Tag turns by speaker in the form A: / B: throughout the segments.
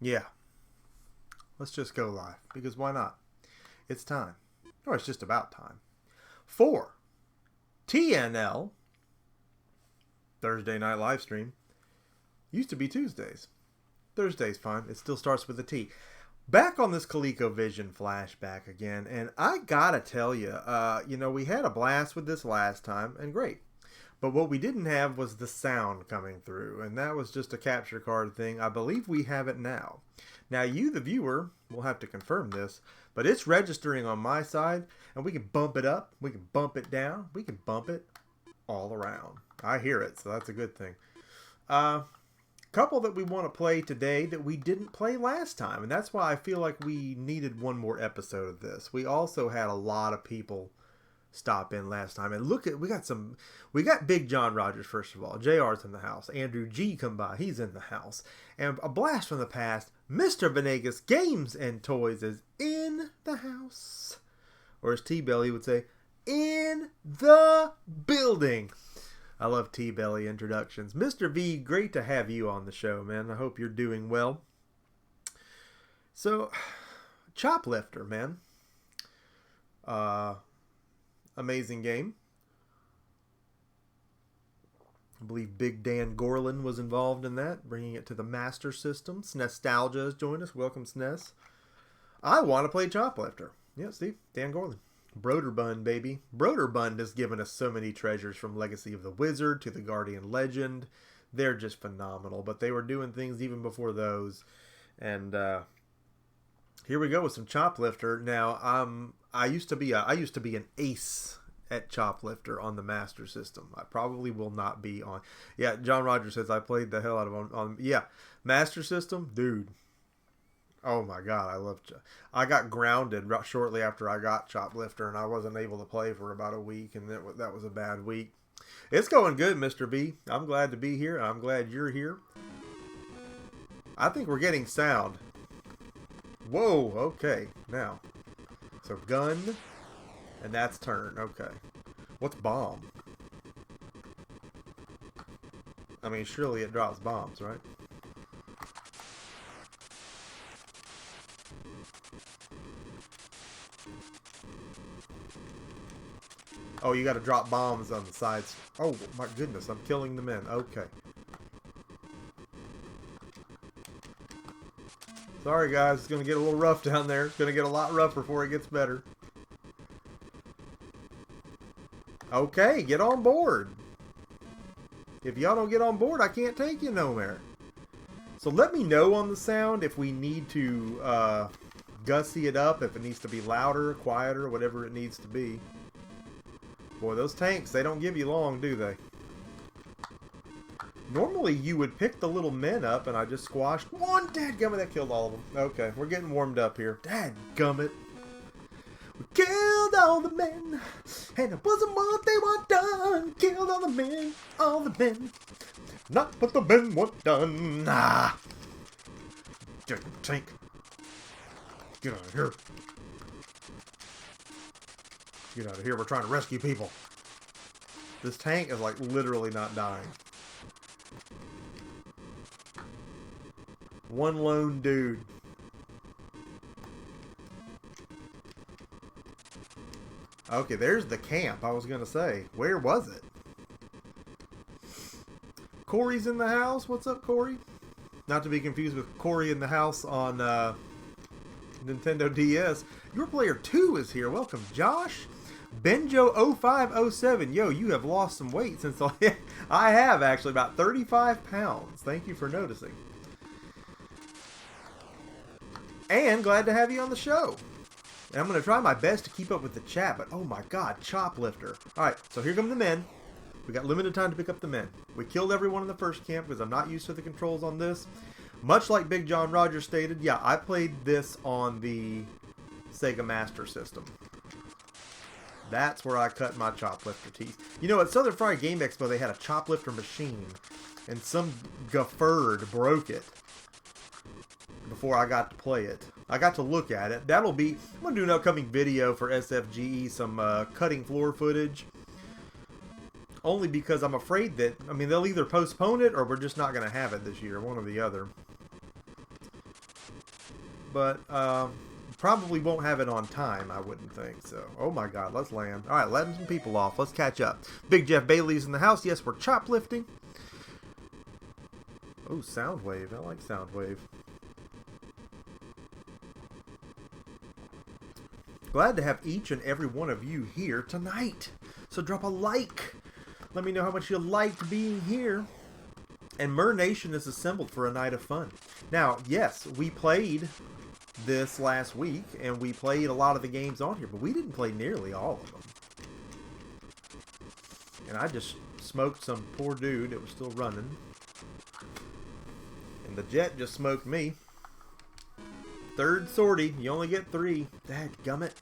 A: Yeah, let's just go live, because why not? It's time. Or it's just about time. For TNL, Thursday night live stream, used to be Tuesdays. Thursday's fine. It still starts with a T. Back on this ColecoVision Flashback again, and I gotta tell you, we had a blast with this last time, and great. But what we didn't have was the sound coming through, and that was just a capture card thing. I believe we have it now. Now, you, the viewer, will have to confirm this, but it's registering on my side, and we can bump it up, we can bump it down, we can bump it all around. I hear it, so that's a good thing. Couple that we want to play today that we didn't play last time, and that's why I feel like we needed one more episode of this. We also had a lot of people stop in last time, and look at we got Big John Rogers. First of all, JR's in the house. Andrew G come by, he's in the house, and a blast from the past, Mr. Venegas Games and Toys is in the house, or as T-Belly would say, in the building. I love T-Belly introductions. Mr. V, great to have you on the show, man. I hope you're doing well. So, Choplifter, man. Amazing game. I believe Big Dan Gorlin was involved in that, bringing it to the Master System. Snestalgia has joined us. Welcome, Snes. I want to play Choplifter. Yeah, see? Dan Gorlin. Broderbund, baby. Broderbund has given us so many treasures, from Legacy of the Wizard to the Guardian Legend. They're just phenomenal, but they were doing things even before those. And here we go with some Choplifter. Now, I used to be an ace at Choplifter on the Master System. I probably will not be on. Yeah, John Rogers says I played the hell out of on yeah, Master System, dude. Oh my God, I love. I got grounded shortly after I got Choplifter, and I wasn't able to play for about a week, and that was a bad week. It's going good, Mr. B. I'm glad to be here. I'm glad you're here. I think we're getting sound. Whoa, okay, now. So gun, and that's turn, okay. What's bomb? I mean, surely it drops bombs, right? Oh, you got to drop bombs on the sides. Oh, my goodness, I'm killing the men. Okay. Sorry, guys. It's going to get a little rough down there. It's going to get a lot rougher before it gets better. Okay, get on board. If y'all don't get on board, I can't take you nowhere. So let me know on the sound if we need to gussy it up, if it needs to be louder, quieter, whatever it needs to be. Boy, those tanks, they don't give you long, do they? Normally, you would pick the little men up, and I just squashed one. Dadgummit, that killed all of them. Okay, we're getting warmed up here. Dadgummit. We killed all the men, and it wasn't what they want done. Killed all the men, all the men. Not what the men want done. Nah. Tank. Get out of here. Get out of here, we're trying to rescue people. This tank is like literally not dying. One lone dude. Okay, there's the camp, I was gonna say. Where was it? Corey's in the house. What's up, Corey? Not to be confused with Corey in the house on Nintendo DS. Your player 2 is here. Welcome, Josh. Benjo0507, yo, you have lost some weight since I have actually, about 35 pounds. Thank you for noticing. And glad to have you on the show. And I'm going to try my best to keep up with the chat, but oh my God, Choplifter. Alright, so here come the men. We got limited time to pick up the men. We killed everyone in the first camp because I'm not used to the controls on this. Much like Big John Rogers stated, yeah, I played this on the Sega Master System. That's where I cut my Choplifter teeth. You know, at Southern Fried Game Expo, they had a Choplifter machine, and some gufferd broke it before I got to play it. I got to look at it. I'm going to do an upcoming video for SFGE, some cutting floor footage. Only because I'm afraid that, I mean, they'll either postpone it or we're just not going to have it this year, one or the other. but probably won't have it on time, I wouldn't think. So, oh my god, let's land. All right, letting some people off. Let's catch up. Big Jeff Bailey's in the house. Yes, we're choplifting. Oh, Soundwave. I like Soundwave. Glad to have each and every one of you here tonight. So drop a like. Let me know how much you liked being here. And Mur-Nation is assembled for a night of fun. Now, yes, we played this last week, and we played a lot of the games on here, but we didn't play nearly all of them. And I just smoked some poor dude that was still running. And the jet just smoked me. Third sortie. You only get 3. Dadgummit.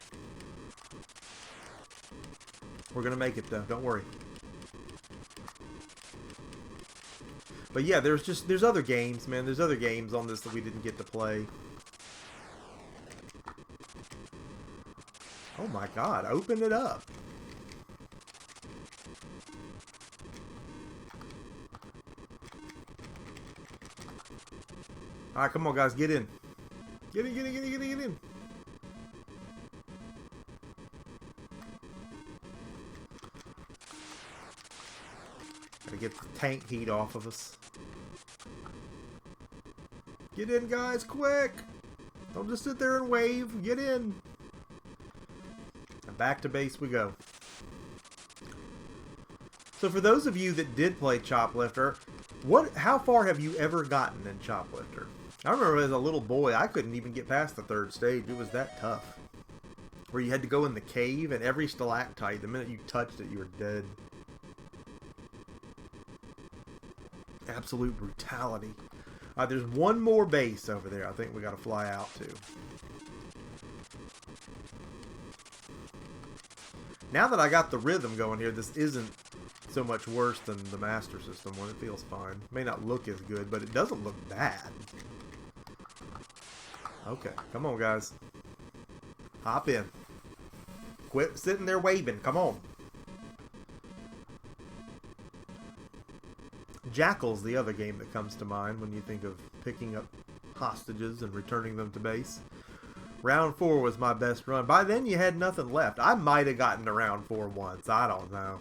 A: We're going to make it, though. Don't worry. But yeah, there's other games, man. There's other games on this that we didn't get to play. Oh my god, open it up. Alright, come on guys, get in. Get in, get in, get in, get in, get in. Gotta get the tank heat off of us. Get in, guys, quick! Don't just sit there and wave. Get in. And back to base we go. So for those of you that did play Choplifter, how far have you ever gotten in Choplifter? I remember as a little boy, I couldn't even get past the 3rd stage. It was that tough. Where you had to go in the cave, and every stalactite, the minute you touched it, you were dead. Absolute brutality. There's one more base over there I think we got to fly out to. Now that I got the rhythm going here, this isn't so much worse than the Master System one. It feels fine. May not look as good, but it doesn't look bad. Okay, come on guys. Hop in. Quit sitting there waving. Come on. Jackal's the other game that comes to mind when you think of picking up hostages and returning them to base. Round 4 was my best run. By then you had nothing left. I might have gotten to round 4 once. I don't know.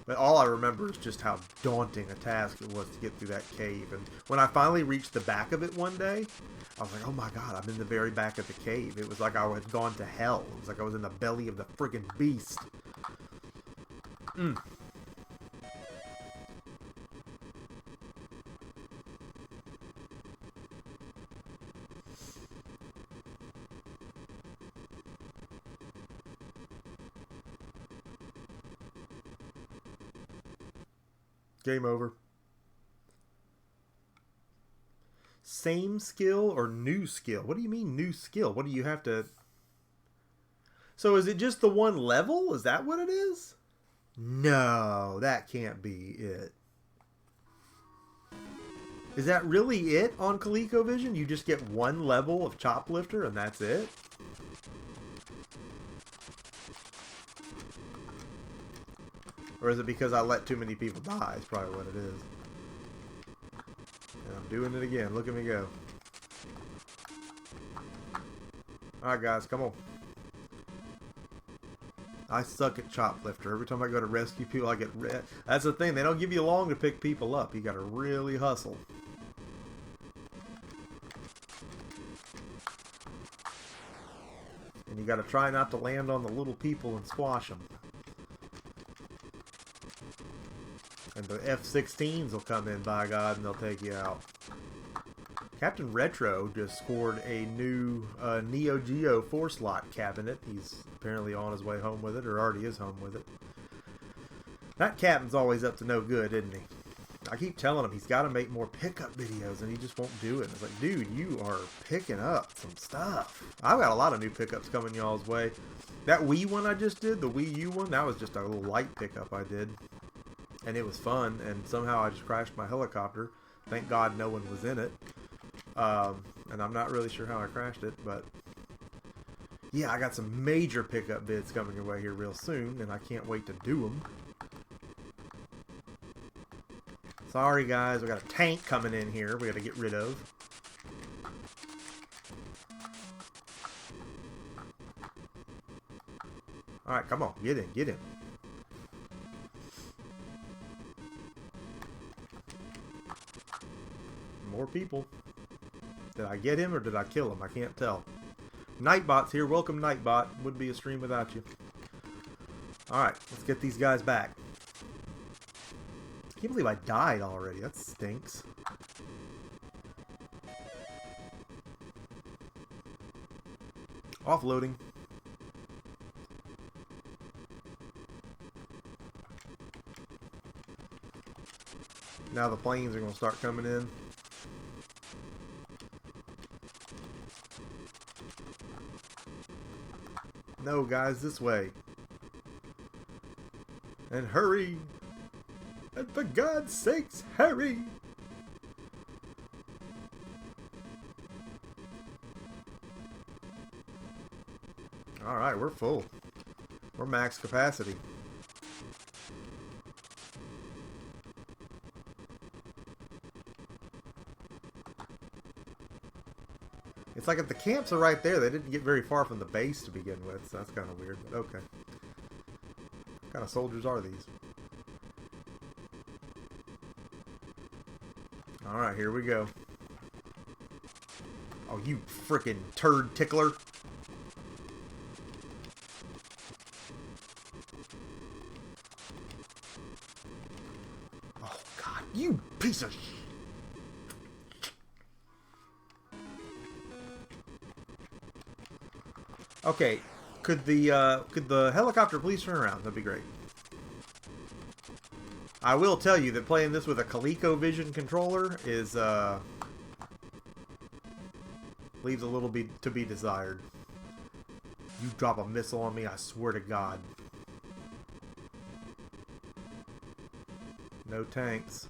A: But all I remember is just how daunting a task it was to get through that cave. And when I finally reached the back of it one day, I was like, oh my god, I'm in the very back of the cave. It was like I had gone to hell. It was like I was in the belly of the friggin' beast. Game over. Same skill or new skill? What do you mean new skill? What do you have to... So is it just the one level? Is that what it is? No, that can't be it. Is that really it on ColecoVision? You just get one level of Choplifter and that's it? Or is it because I let too many people die? Is probably what it is. And I'm doing it again. Look at me go. Alright guys, come on. I suck at Choplifter. Every time I go to rescue people, I get... That's the thing. They don't give you long to pick people up. You gotta really hustle. And you gotta try not to land on the little people and squash them. And the F-16s will come in, by God, and they'll take you out. Captain Retro just scored a new Neo Geo 4-slot cabinet. He's apparently on his way home with it, or already is home with it. That captain's always up to no good, isn't he? I keep telling him he's got to make more pickup videos, and he just won't do it. It's like, dude, you are picking up some stuff. I've got a lot of new pickups coming y'all's way. That Wii one I just did, the Wii U one, that was just a little light pickup I did. And it was fun, and somehow I just crashed my helicopter. Thank God no one was in it. And I'm not really sure how I crashed it, but... yeah, I got some major pickup bids coming your way here real soon, and I can't wait to do them. Sorry guys, we got a tank coming in here we got to get rid of. Alright, come on. Get in, get in. More people. Did I get him or did I kill him? I can't tell. Nightbot's here. Welcome, Nightbot. Wouldn't be a stream without you. Alright, let's get these guys back. I can't believe I died already. That stinks. Offloading. Now the planes are going to start coming in. No, guys, this way. And hurry! And for God's sakes, hurry! Alright, we're full. We're max capacity. It's like if the camps are right there, they didn't get very far from the base to begin with, so that's kind of weird, but okay. What kind of soldiers are these? Alright, here we go. Oh, you frickin' turd tickler. Oh, God, you piece of shit. Okay, could the helicopter please turn around? That'd be great. I will tell you that playing this with a ColecoVision controller is leaves a little bit to be desired. You drop a missile on me, I swear to God. No tanks.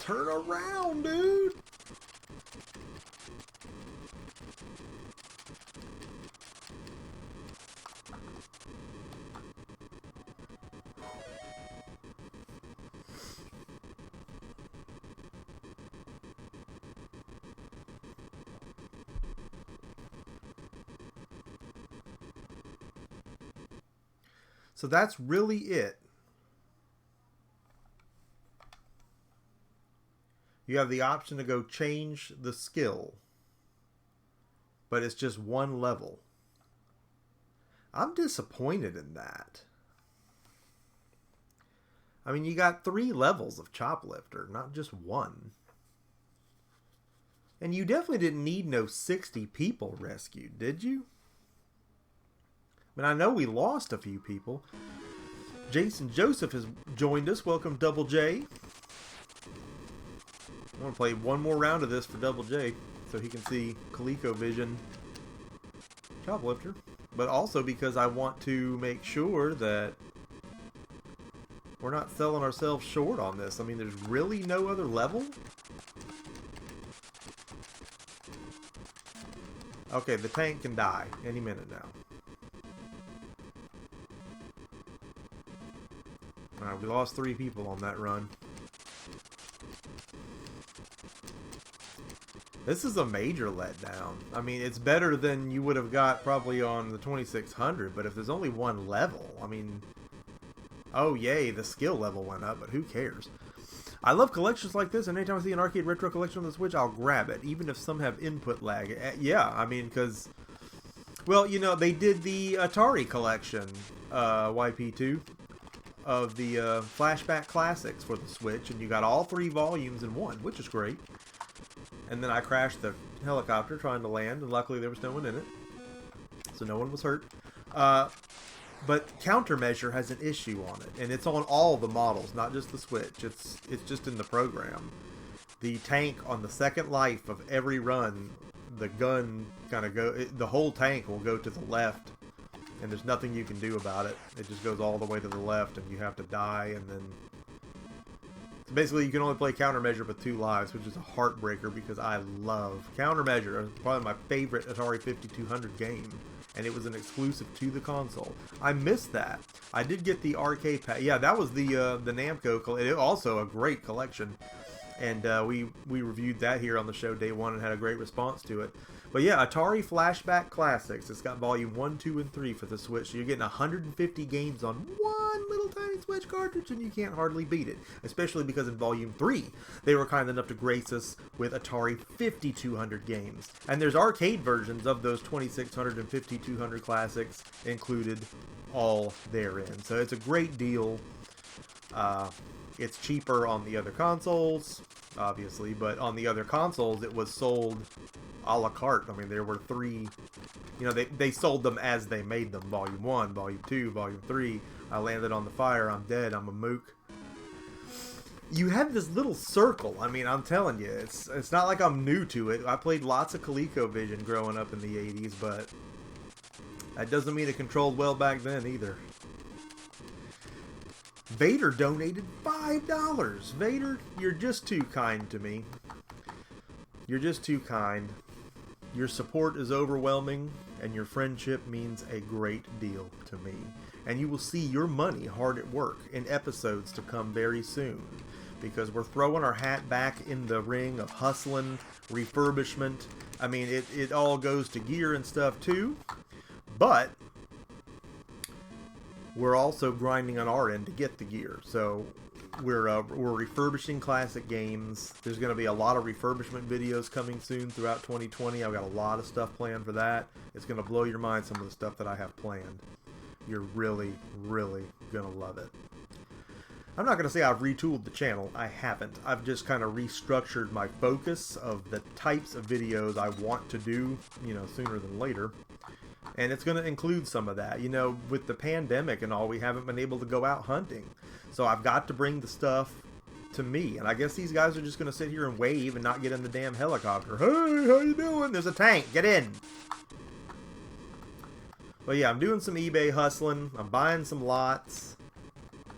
A: Turn around, dude! So that's really it. You have the option to go change the skill, but it's just one level. I'm disappointed in that. I mean, you got 3 levels of Choplifter, not just 1. And you definitely didn't need no 60 people rescued, did you? I mean, I know we lost a few people. Jason Joseph has joined us. Welcome, Double J. I want to play one more round of this for Double J so he can see ColecoVision Choplifter. But also because I want to make sure that we're not selling ourselves short on this. I mean, there's really no other level? Okay, the tank can die any minute now. Alright, we lost 3 people on that run. This is a major letdown. I mean, it's better than you would have got probably on the 2600, but if there's only 1 level, I mean... Oh, yay, the skill level went up, but who cares? I love collections like this, and anytime I see an arcade retro collection on the Switch, I'll grab it, even if some have input lag. Yeah, I mean, because... Well, you know, they did the Atari collection, YP2. Of the Flashback Classics for the Switch, and you got all 3 volumes in one, which is great. And then I crashed the helicopter trying to land, and luckily there was no one in it, so no one was hurt. But Countermeasure has an issue on it, and it's on all the models, not just the Switch. It's just in the program. The tank on the second life of every run, the gun kind of the whole tank will go to the left. And there's nothing you can do about it. It just goes all the way to the left, and you have to die, and then... So basically, you can only play Countermeasure with 2 lives, which is a heartbreaker, because I love Countermeasure. It's probably my favorite Atari 5200 game, and it was an exclusive to the console. I missed that. I did get the arcade pack. Yeah, that was the Namco collection. Also a great collection. And we reviewed that here on the show day one and had a great response to it. But yeah, Atari Flashback Classics. It's got volume 1, 2, and 3 for the Switch. So you're getting 150 games on one little tiny Switch cartridge, and you can't hardly beat it. Especially because in volume 3, they were kind enough to grace us with Atari 5200 games. And there's arcade versions of those 2600 and 5200 classics included all therein. So it's a great deal. It's cheaper on the other consoles, obviously, but on the other consoles it was sold a la carte. I mean, there were 3, you know, they sold them as they made them. Volume 1, Volume 2, Volume 3. I landed on the fire, I'm dead, I'm a mook. You have this little circle. I mean, I'm telling you, it's not like I'm new to it. I played lots of ColecoVision growing up in the 80s, but that doesn't mean it controlled well back then either. Vader donated $5. Vader, you're just too kind to me. You're just too kind. Your support is overwhelming, and your friendship means a great deal to me. And you will see your money hard at work in episodes to come very soon. Because we're throwing our hat back in the ring of hustling, refurbishment. I mean, it all goes to gear and stuff too. But we're also grinding on our end to get the gear. So we're refurbishing classic games. There's going to be a lot of refurbishment videos coming soon throughout 2020. I've got a lot of stuff planned for that. It's going to blow your mind, some of the stuff that I have planned. You're really, really going to love it. I'm not going to say I've retooled the channel. I haven't. I've just kind of restructured my focus of the types of videos I want to do, you know, sooner than later. And it's going to include some of that. You know, with the pandemic and all, we haven't been able to go out hunting. So I've got to bring the stuff to me. And I guess these guys are just going to sit here and wave and not get in the damn helicopter. Hey, how you doing? There's a tank. Get in. But yeah, I'm doing some eBay hustling. I'm buying some lots.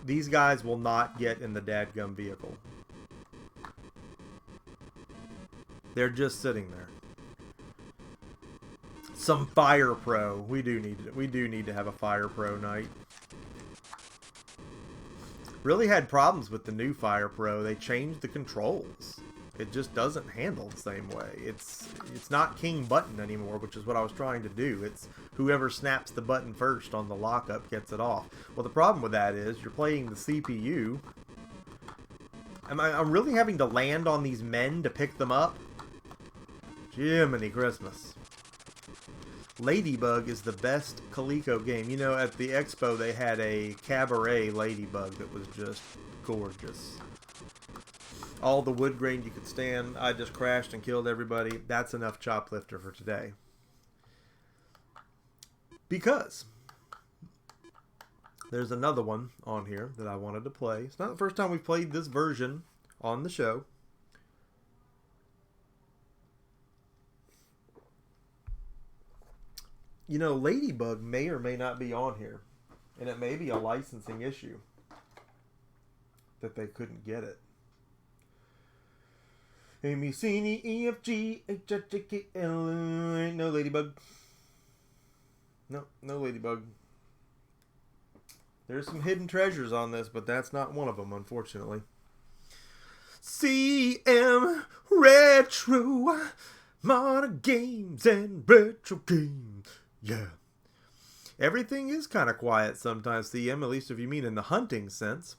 A: These guys will not get in the dadgum vehicle. They're just sitting there. Some Fire Pro. We do need to have a Fire Pro night. Really had problems with the new Fire Pro. They changed the controls. It just doesn't handle the same way. It's not King Button anymore, which is what I was trying to do. It's whoever snaps the button first on the lockup gets it off. Well, the problem with that is you're playing the CPU. I'm really having to land on these men to pick them up. Jiminy Christmas. Ladybug is the best Coleco game. You know, at the expo they had a cabaret Ladybug that was just gorgeous. All the wood grain you could stand. I just crashed and killed everybody. That's enough Choplifter for today. Because there's another one on here that I wanted to play. It's not the first time we've played this version on the show. You know, Ladybug may or may not be on here. And it may be a licensing issue that they couldn't get it. A, B, C, D, E, F, G, H, I, J, K, L, M. No Ladybug. No Ladybug. There's some hidden treasures on this, but that's not one of them, unfortunately. CM Retro. Modern games and retro games. Yeah. Everything is kind of quiet sometimes, CM, at least if you mean in the hunting sense.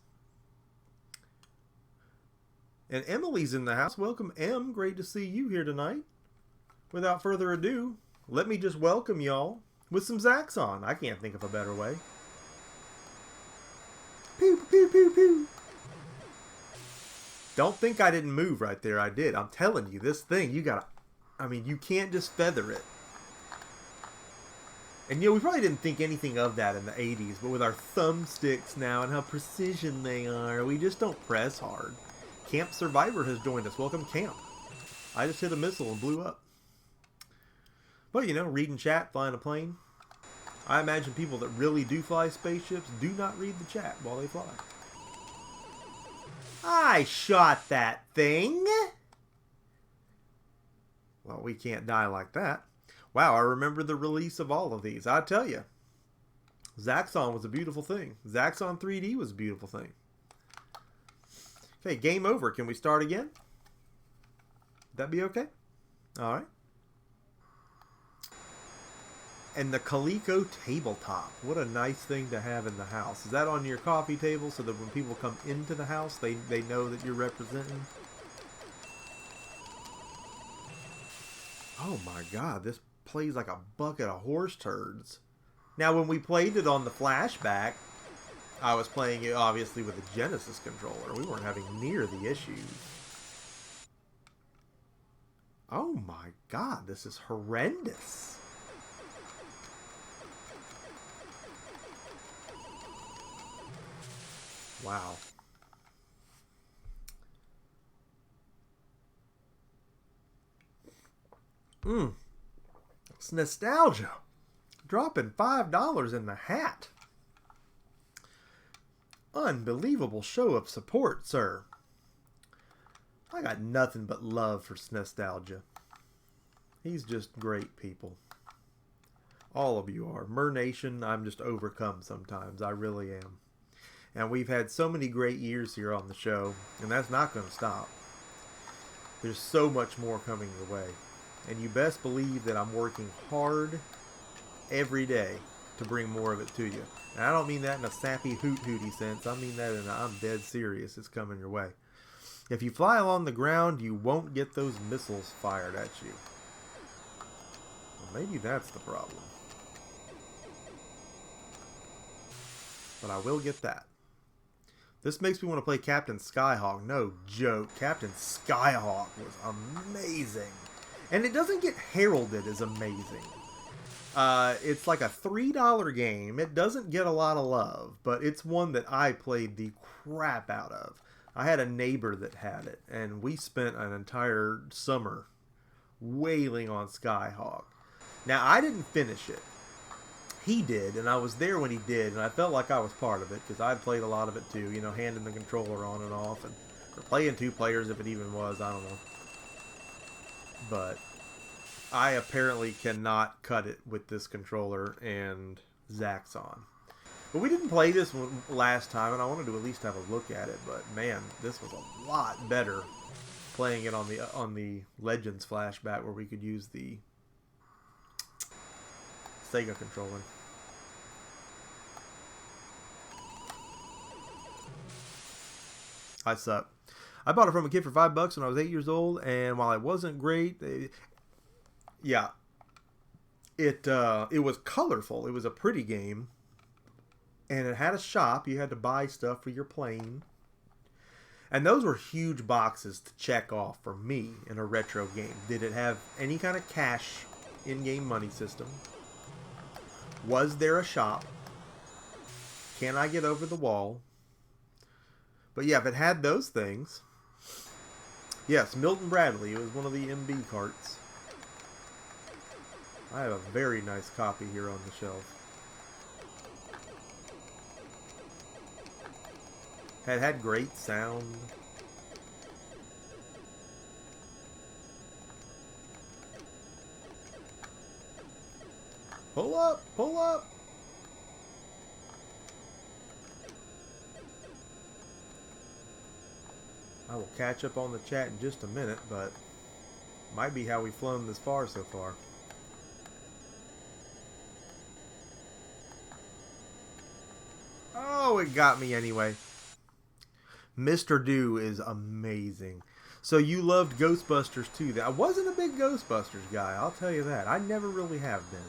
A: And Emily's in the house. Welcome, Em. Great to see you here tonight. Without further ado, let me just welcome y'all with some Zaxxon. I can't think of a better way. Pew, pew, pew, pew. Don't think I didn't move right there. I did. I'm telling you, this thing, you gotta... I mean, you can't just feather it. And, you know, we probably didn't think anything of that in the 80s, but with our thumbsticks now and how precision they are, we just don't press hard. Camp Survivor has joined us. Welcome, Camp. I just hit a missile and blew up. But, you know, reading chat, flying a plane. I imagine people that really do fly spaceships do not read the chat while they fly. I shot that thing! Well, we can't die like that. Wow, I remember the release of all of these. I tell you, Zaxxon was a beautiful thing. Zaxxon 3D was a beautiful thing. Okay, game over. Can we start again? Would that be okay? All right. And the Coleco tabletop. What a nice thing to have in the house. Is that on your coffee table so that when people come into the house, they know that you're representing? Oh my god, this plays like a bucket of horse turds. Now, when we played it on the Flashback, I was playing it obviously with a Genesis controller. We weren't having near the issues. Oh my god, this is horrendous. Wow. It's nostalgia. Dropping $5 in the hat. Unbelievable show of support, sir. I got nothing but love for Nostalgia. He's just great people. All of you are. Mur-Nation, I'm just overcome sometimes. I really am. And we've had so many great years here on the show, and that's not going to stop. There's so much more coming your way. And you best believe that I'm working hard every day to bring more of it to you. And I don't mean that in a sappy hoot-hooty sense. I mean that in a I'm dead serious. It's coming your way. If you fly along the ground, you won't get those missiles fired at you. Well, maybe that's the problem. But I will get that. This makes me want to play Captain Skyhawk. No joke. Captain Skyhawk was amazing. And it doesn't get heralded as amazing. It's like a $3 game. It doesn't get a lot of love, but it's one that I played the crap out of. I had a neighbor that had it, and we spent an entire summer wailing on Skyhawk. Now, I didn't finish it. He did, and I was there when he did, and I felt like I was part of it, because I'd played a lot of it too, you know, handing the controller on and off, and or playing two players if it even was, I don't know. But I apparently cannot cut it with this controller and Zaxxon. But we didn't play this one last time, and I wanted to at least have a look at it, but man, this was a lot better playing it on the Legends Flashback, where we could use the Sega controller. I suck. I bought it from a kid for $5 when I was 8 years old, and while it wasn't great, it was colorful. It was a pretty game, and it had a shop. You had to buy stuff for your plane, and those were huge boxes to check off for me in a retro game. Did it have any kind of cash in-game money system? Was there a shop? Can I get over the wall? But yeah, if it had those things... Yes, Milton Bradley. It was one of the MB carts. I have a very nice copy here on the shelf. Had great sound. Pull up! Pull up! I will catch up on the chat in just a minute, but might be how we've flown this far so far. Oh, it got me anyway. Mr. Do is amazing. So you loved Ghostbusters too. I wasn't a big Ghostbusters guy, I'll tell you that. I never really have been.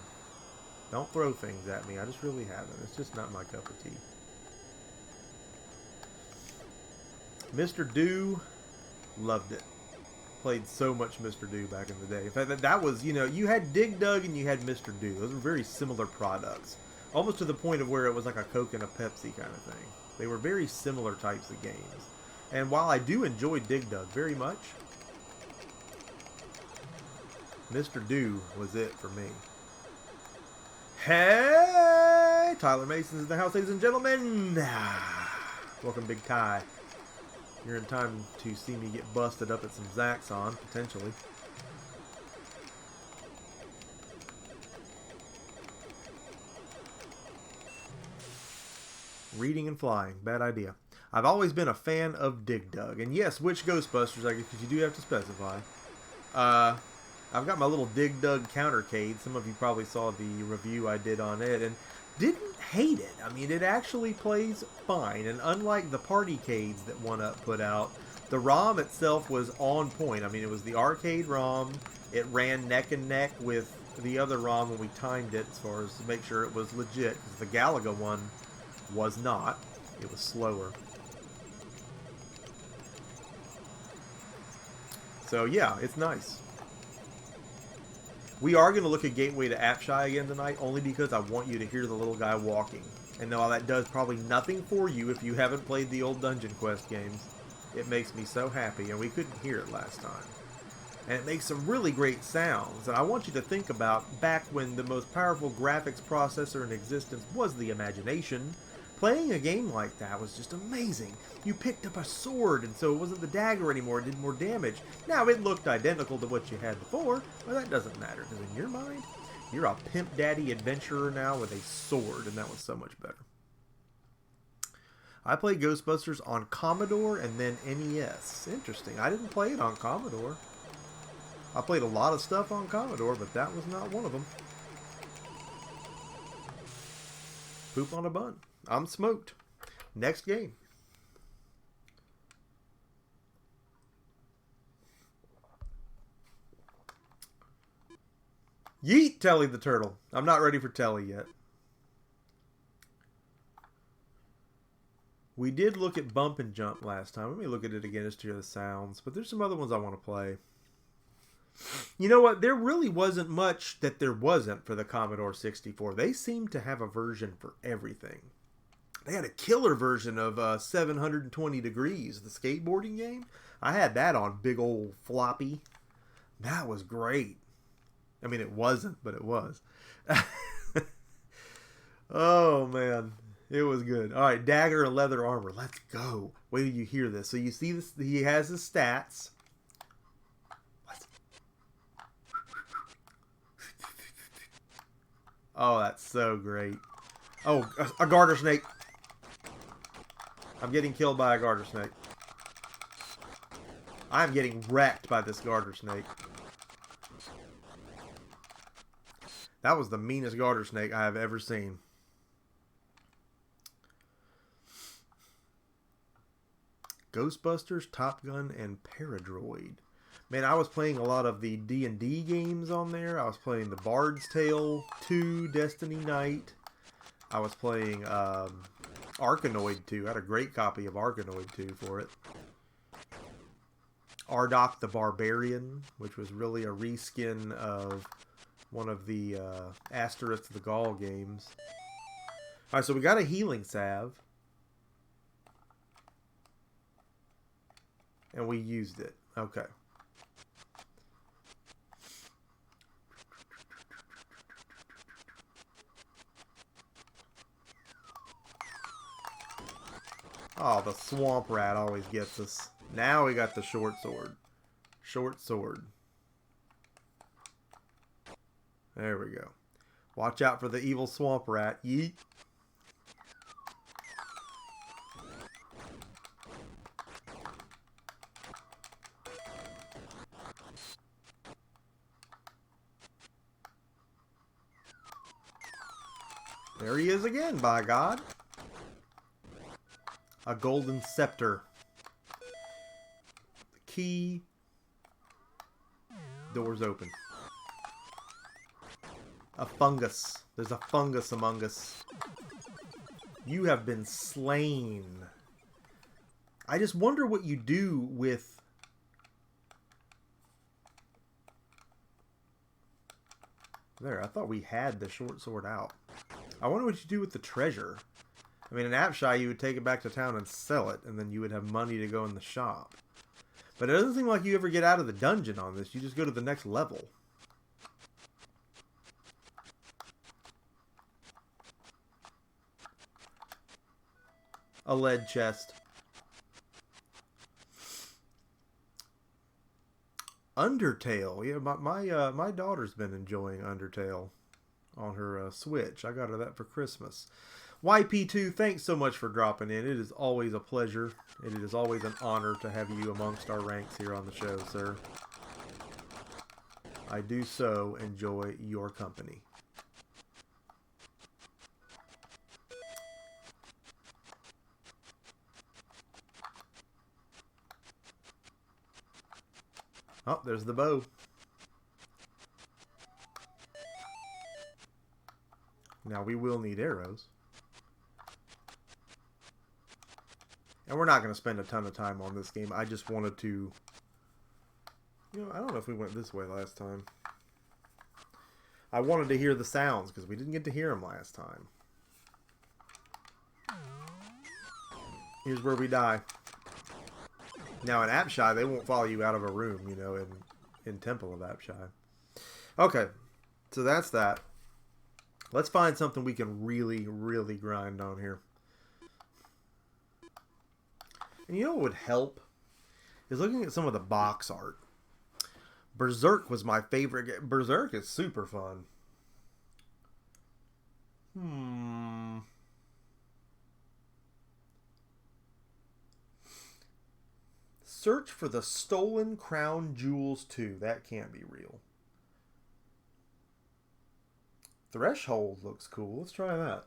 A: Don't throw things at me. I just really haven't. It's just not my cup of tea. Mr. Do, loved it. Played so much Mr. Do back in the day. In fact, that was, you know, you had Dig Dug and you had Mr. Do. Those were very similar products. Almost to the point of where it was like a Coke and a Pepsi kind of thing. They were very similar types of games. And while I do enjoy Dig Dug very much, Mr. Do was it for me. Hey! Tyler Mason's in the house, ladies and gentlemen. Welcome, Big Ty. You're in time to see me get busted up at some Zaxxon, potentially. Reading and flying, bad idea. I've always been a fan of Dig Dug. And yes, which Ghostbusters, I guess, because you do have to specify. I've got my little Dig Dug countercade. Some of you probably saw the review I did on it and didn't hate it. I mean, it actually plays fine. And unlike the Partycades that 1UP put out, the ROM itself was on point. I mean, it was the arcade ROM. It ran neck and neck with the other ROM when we timed it as far as to make sure it was legit. Because the Galaga one was not. It was slower. So yeah, it's nice. We are going to look at Gateway to Apshai again tonight, only because I want you to hear the little guy walking. And while that does probably nothing for you if you haven't played the old Dungeon Quest games, it makes me so happy, and we couldn't hear it last time. And it makes some really great sounds, and I want you to think about back when the most powerful graphics processor in existence was the imagination. Playing a game like that was just amazing. You picked up a sword, and so it wasn't the dagger anymore, it did more damage. Now, it looked identical to what you had before, but that doesn't matter, because in your mind, you're a pimp daddy adventurer now with a sword, and that was so much better. I played Ghostbusters on Commodore and then NES. Interesting. I didn't play it on Commodore. I played a lot of stuff on Commodore, but that was not one of them. Poop on a bun. I'm smoked. Next game. Yeet, Telly the Turtle. I'm not ready for Telly yet. We did look at Bump and Jump last time. Let me look at it again just to hear the sounds. But there's some other ones I want to play. You know what? There really wasn't much that there wasn't for the Commodore 64. They seemed to have a version for everything. They had a killer version of 720 Degrees, the skateboarding game. I had that on big old floppy. That was great. I mean, it wasn't, but it was. Oh, man. It was good. All right, dagger and leather armor. Let's go. Wait till you hear this. So you see this? He has his stats. Oh, that's so great. Oh, a garter snake. I'm getting killed by a garter snake. I'm getting wrecked by this garter snake. That was the meanest garter snake I have ever seen. Ghostbusters, Top Gun, and Paradroid. Man, I was playing a lot of the D&D games on there. I was playing the Bard's Tale 2, Destiny Knight. I was playing Arkanoid 2. I had a great copy of Arkanoid 2 for it. Ardok the Barbarian, which was really a reskin of one of the Asterisk the Gaul games. Alright, so we got a healing salve. And we used it. Okay. Oh, the swamp rat always gets us. Now we got the short sword. Short sword. There we go. Watch out for the evil swamp rat. Yeet. There he is again, by God. A golden scepter. The key. Doors open. A fungus. There's a fungus among us. You have been slain. I just wonder what you do with... There, I thought we had the short sword out. I wonder what you do with the treasure. I mean, in Apshai, you would take it back to town and sell it, and then you would have money to go in the shop. But it doesn't seem like you ever get out of the dungeon on this. You just go to the next level. A lead chest. Undertale. Yeah, my daughter's been enjoying Undertale on her Switch. I got her that for Christmas. YP2, thanks so much for dropping in. It is always a pleasure. It is always an honor to have you amongst our ranks here on the show, sir. I do so enjoy your company. Oh, there's the bow. Now we will need arrows. And we're not going to spend a ton of time on this game. I just wanted to... You know, I don't know if we went this way last time. I wanted to hear the sounds because we didn't get to hear them last time. Here's where we die. Now in Apshai, they won't follow you out of a room, you know, in Temple of Apshai. Okay, so that's that. Let's find something we can really, really grind on here. And you know what would help? Is looking at some of the box art. Berserk was my favorite game. Berserk is super fun. Search for the Stolen Crown Jewels 2. That can't be real. Threshold looks cool. Let's try that.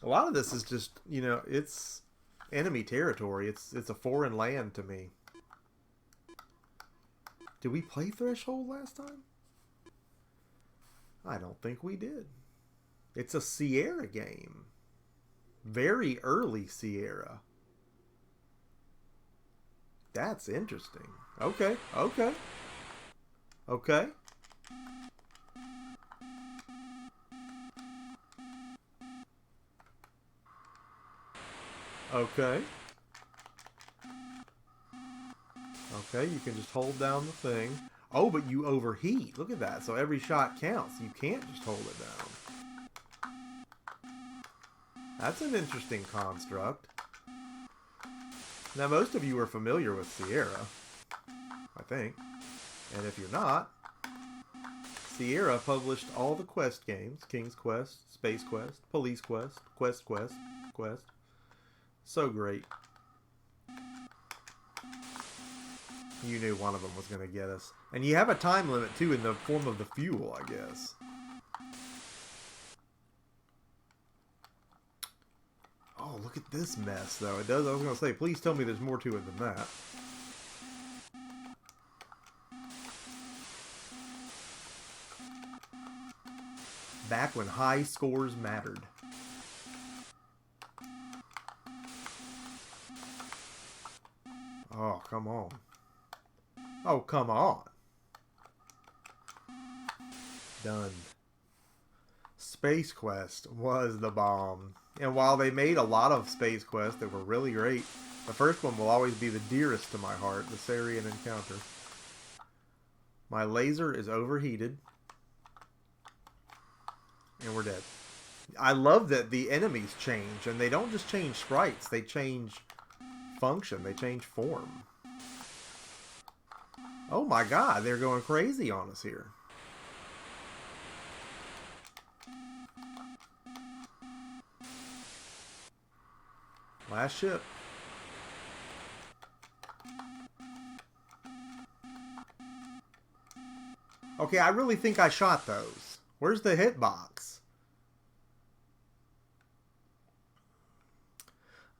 A: A lot of this is just, you know, it's enemy territory. It's a foreign land to me. Did we play Threshold last time? I don't think we did. It's a Sierra game. Very early Sierra. That's interesting. Okay, okay. Okay. Okay. Okay, you can just hold down the thing. Oh, but you overheat. Look at that. So every shot counts. You can't just hold it down. That's an interesting construct. Now, most of you are familiar with Sierra, I think. And if you're not, Sierra published all the Quest games. King's Quest, Space Quest, Police Quest, Quest. So great. You knew one of them was going to get us. And you have a time limit, too, in the form of the fuel, I guess. Oh, look at this mess, though. It does. I was going to say, please tell me there's more to it than that. Back when high scores mattered. Oh, come on. Oh, come on. Done. Space Quest was the bomb. And while they made a lot of Space Quests that were really great, the first one will always be the dearest to my heart, the Sarian Encounter. My laser is overheated. And we're dead. I love that the enemies change, and they don't just change sprites, they change function, they change form. Oh my god, they're going crazy on us here. Last ship. Okay, I really think I shot those. Where's the hitbox?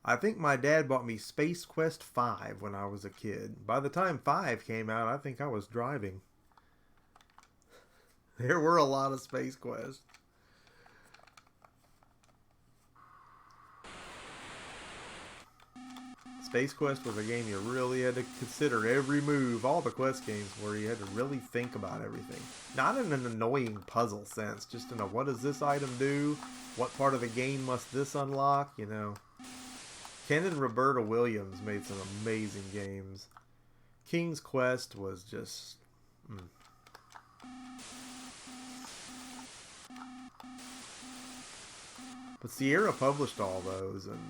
A: I think my dad bought me Space Quest 5 when I was a kid. By the time 5 came out, I think I was driving. There were a lot of Space Quests. Space Quest was a game you really had to consider every move. All the Quest games where you had to really think about everything. Not in an annoying puzzle sense, just in a what does this item do? What part of the game must this unlock? You know. Ken and Roberta Williams made some amazing games. King's Quest was just... But Sierra published all those, and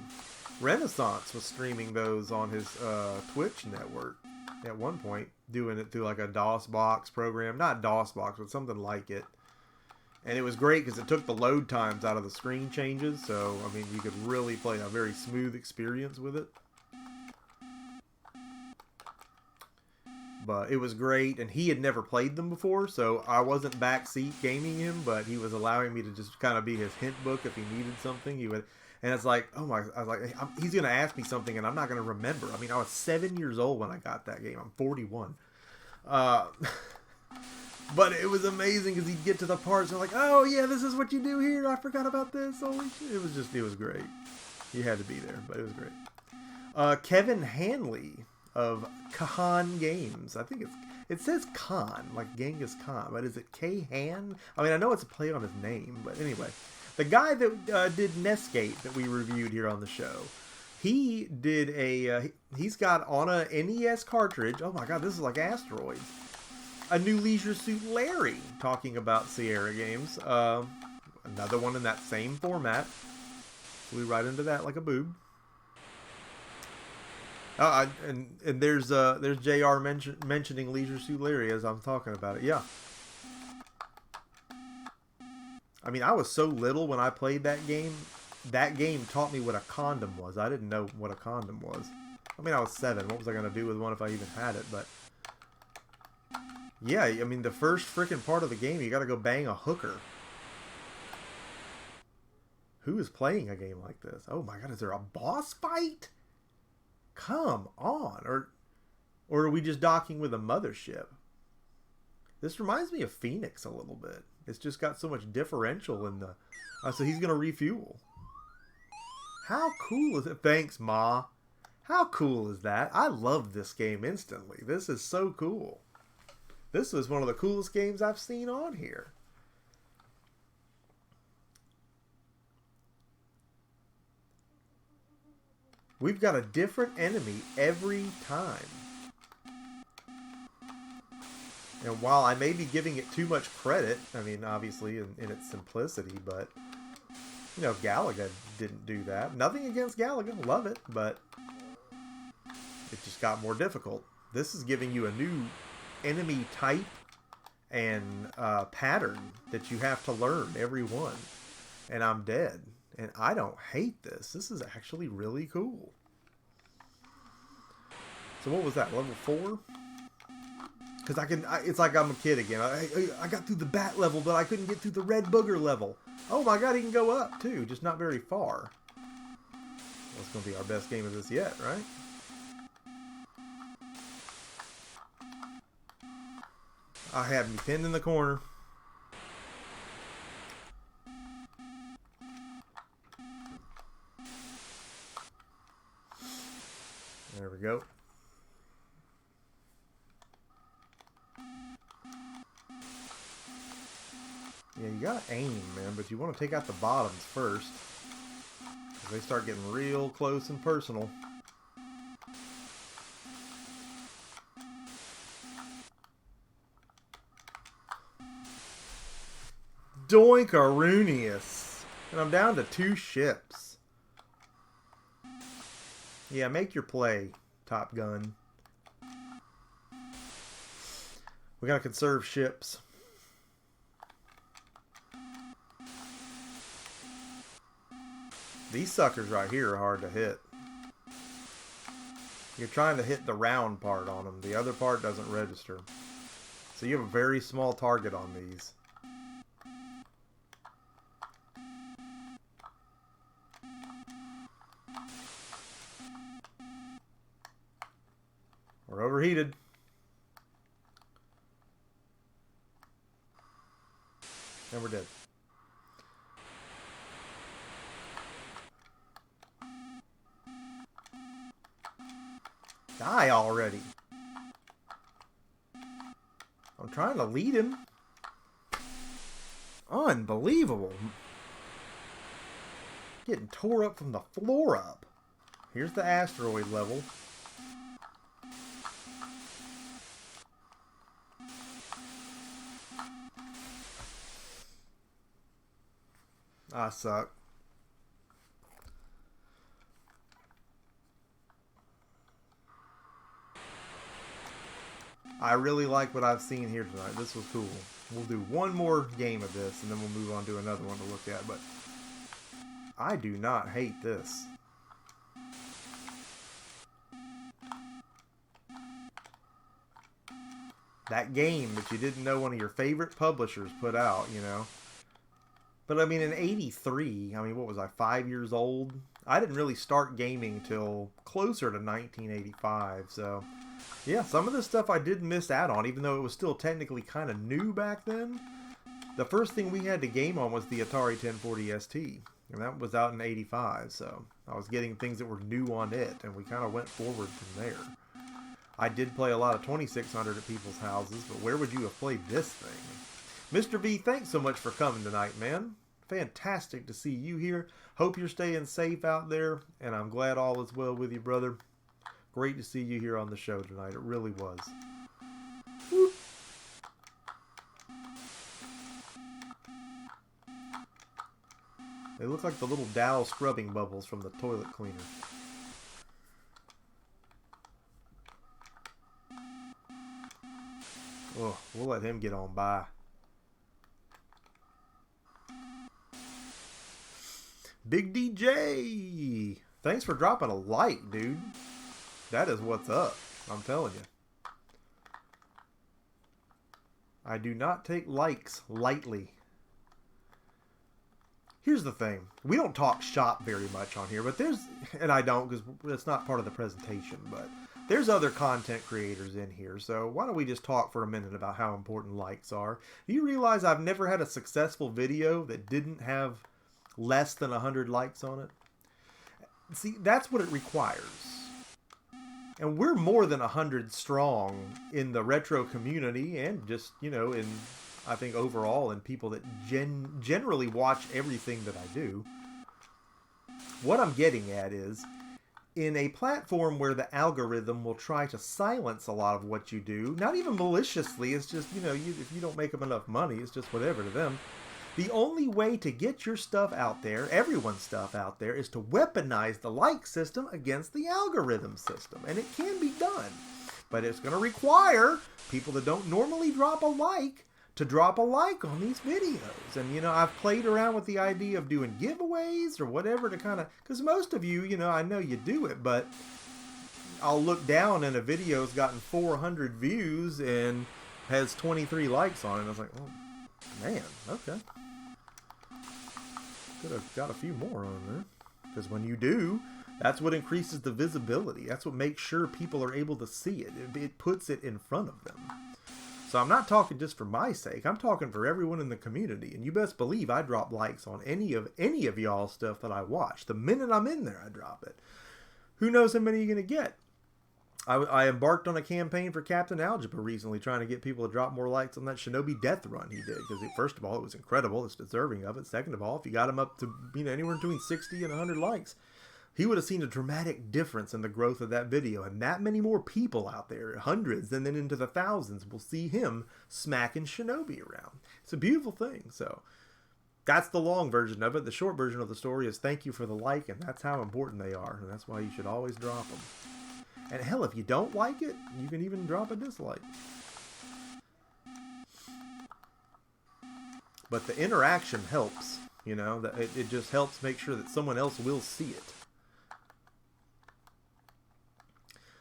A: Renaissance was streaming those on his Twitch network at one point, doing it through like a DOSBox program. Not DOSBox, but something like it. And it was great because it took the load times out of the screen changes. So, I mean, you could really play a very smooth experience with it. But it was great, and he had never played them before, so I wasn't backseat gaming him, but he was allowing me to just kind of be his hint book if he needed something. He would, and it's like, oh my, I was like, he's gonna ask me something, and I'm not gonna remember. I mean, I was 7 years old when I got that game. I'm 41. But it was amazing because he'd get to the parts and like, oh yeah, this is what you do here. I forgot about this. Holy shit! It was great. You had to be there, but it was great. Kevin Hanley of Khan Games. I think it says Khan, like Genghis Khan, but is it K-Han? I mean, I know it's a play on his name, but anyway. The guy that did Netscape that we reviewed here on the show, he did he's got on a NES cartridge, oh my god, this is like Asteroids, a new Leisure Suit Larry, talking about Sierra Games. Another one in that same format. Flew right into that like a boob. And there's JR mentioning Leisure Suit Larry as I'm talking about it. Yeah. I mean, I was so little when I played that game. That game taught me what a condom was. I didn't know what a condom was. I mean, I was 7. What was I going to do with one if I even had it? But yeah, I mean, the first freaking part of the game, you got to go bang a hooker. Who is playing a game like this? Oh my god, is there a boss fight? Come on. Or are we just docking with a mothership? This reminds me of Phoenix a little bit. It's just got so much differential in the... so he's going to refuel. How cool is it? Thanks, Ma. How cool is that? I love this game instantly. This is so cool. This was one of the coolest games I've seen on here. We've got a different enemy every time. And while I may be giving it too much credit, I mean, obviously in its simplicity, but, you know, Galaga didn't do that. Nothing against Galaga, love it, but it just got more difficult. This is giving you a new enemy type and pattern that you have to learn every one. And I'm dead. And I don't hate this. This is actually really cool. So what was that, level 4? Because it's like I'm a kid again. I got through the bat level, but I couldn't get through the red booger level. Oh my god, he can go up too, just not very far. That's going to be our best game of this yet, right? I had me pinned in the corner. There we go. Yeah, you gotta aim, man, but you want to take out the bottoms first. They start getting real close and personal. Doinkarunius. And I'm down to 2 ships. Yeah, make your play, Top Gun. We gotta conserve ships. These suckers right here are hard to hit. You're trying to hit the round part on them. The other part doesn't register. So you have a very small target on these. We're overheated. And we're dead. Die already. I'm trying to lead him. Unbelievable. Getting tore up from the floor up. Here's the asteroid level. I suck. I really like what I've seen here tonight. This was cool. We'll do one more game of this, and then we'll move on to another one to look at. But I do not hate this. That game that you didn't know one of your favorite publishers put out, you know. But I mean, in '83, I mean, what was I, 5 years old? I didn't really start gaming till closer to 1985, so yeah, some of this stuff I did miss out on, even though it was still technically kind of new back then. The first thing we had to game on was the Atari 1040 ST, and that was out in '85, so I was getting things that were new on it, and we kind of went forward from there. I did play a lot of 2600 at people's houses, but where would you have played this thing? Mr. V, thanks so much for coming tonight, man. Fantastic to see you here. Hope you're staying safe out there, and I'm glad all is well with you, brother. Great to see you here on the show tonight. It really was. Whoop. They look like the little Dow scrubbing bubbles from the toilet cleaner. Oh, we'll let him get on by. Big DJ! Thanks for dropping a like, dude. That is what's up. I'm telling you. I do not take likes lightly. Here's the thing. We don't talk shop very much on here, but there's... And I don't because it's not part of the presentation, but... There's other content creators in here, so why don't we just talk for a minute about how important likes are. Do you realize I've never had a successful video that didn't have less than 100 likes on it? See, that's what it requires. And we're more than 100 strong in the retro community and just, you know, in, I think, overall in people that generally watch everything that I do. What I'm getting at is, in a platform where the algorithm will try to silence a lot of what you do, not even maliciously, it's just, you know, if you don't make them enough money, it's just whatever to them. The only way to get your stuff out there, everyone's stuff out there, is to weaponize the like system against the algorithm system. And it can be done. But it's going to require people that don't normally drop a like to drop a like on these videos. And, you know, I've played around with the idea of doing giveaways or whatever to kind of... Because most of you, you know, I know you do it, but I'll look down and a video's gotten 400 views and has 23 likes on it. And I was like, oh, man, okay. Could have got a few more on there. Because when you do, that's what increases the visibility. That's what makes sure people are able to see it. It puts it in front of them. So I'm not talking just for my sake. I'm talking for everyone in the community. And you best believe I drop likes on any of y'all's stuff that I watch. The minute I'm in there, I drop it. Who knows how many you're going to get? I embarked on a campaign for Captain Algebra recently, trying to get people to drop more likes on that Shinobi Death run he did. Because first of all, it was incredible. It's deserving of it. Second of all, if you got him up to, you know, anywhere between 60 and 100 likes, he would have seen a dramatic difference in the growth of that video. And that many more people out there, hundreds and then into the thousands, will see him smacking Shinobi around. It's a beautiful thing. So that's the long version of it. The short version of the story is thank you for the like, and that's how important they are. And that's why you should always drop them. And hell, if you don't like it, you can even drop a dislike. But the interaction helps, you know, that it just helps make sure that someone else will see it.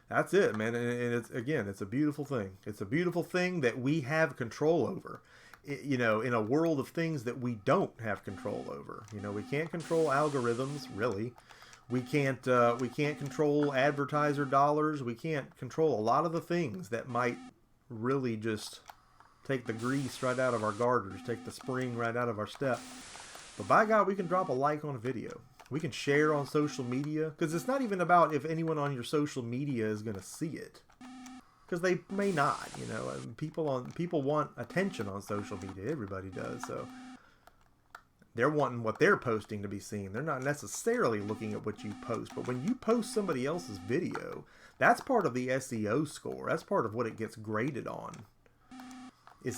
A: That's it, man. And it's, again, it's a beautiful thing. It's a beautiful thing that we have control over. You know, in a world of things that we don't have control over. You know, we can't control algorithms, really. We can't control advertiser dollars. We can't control a lot of the things that might really just take the grease right out of our garters, take the spring right out of our step. But by God, we can drop a like on a video. We can share on social media, because it's not even about if anyone on your social media is going to see it, because they may not. You know, people want attention on social media. Everybody does. So they're wanting what they're posting to be seen. They're not necessarily looking at what you post. But when you post somebody else's video, that's part of the SEO score. That's part of what it gets graded on.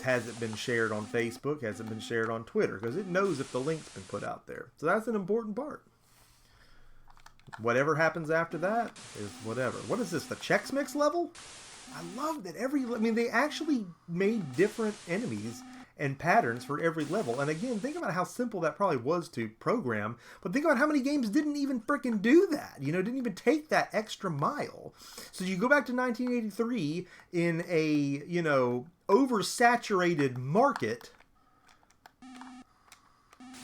A: Has it been shared on Facebook? Has it been shared on Twitter? Because it knows if the link's been put out there. So that's an important part. Whatever happens after that is whatever. What is this, the Chex Mix level? I love that they actually made different enemies and patterns for every level. And again, think about how simple that probably was to program. But think about how many games didn't even freaking do that. You know, didn't even take that extra mile. So you go back to 1983 in a, you know, oversaturated market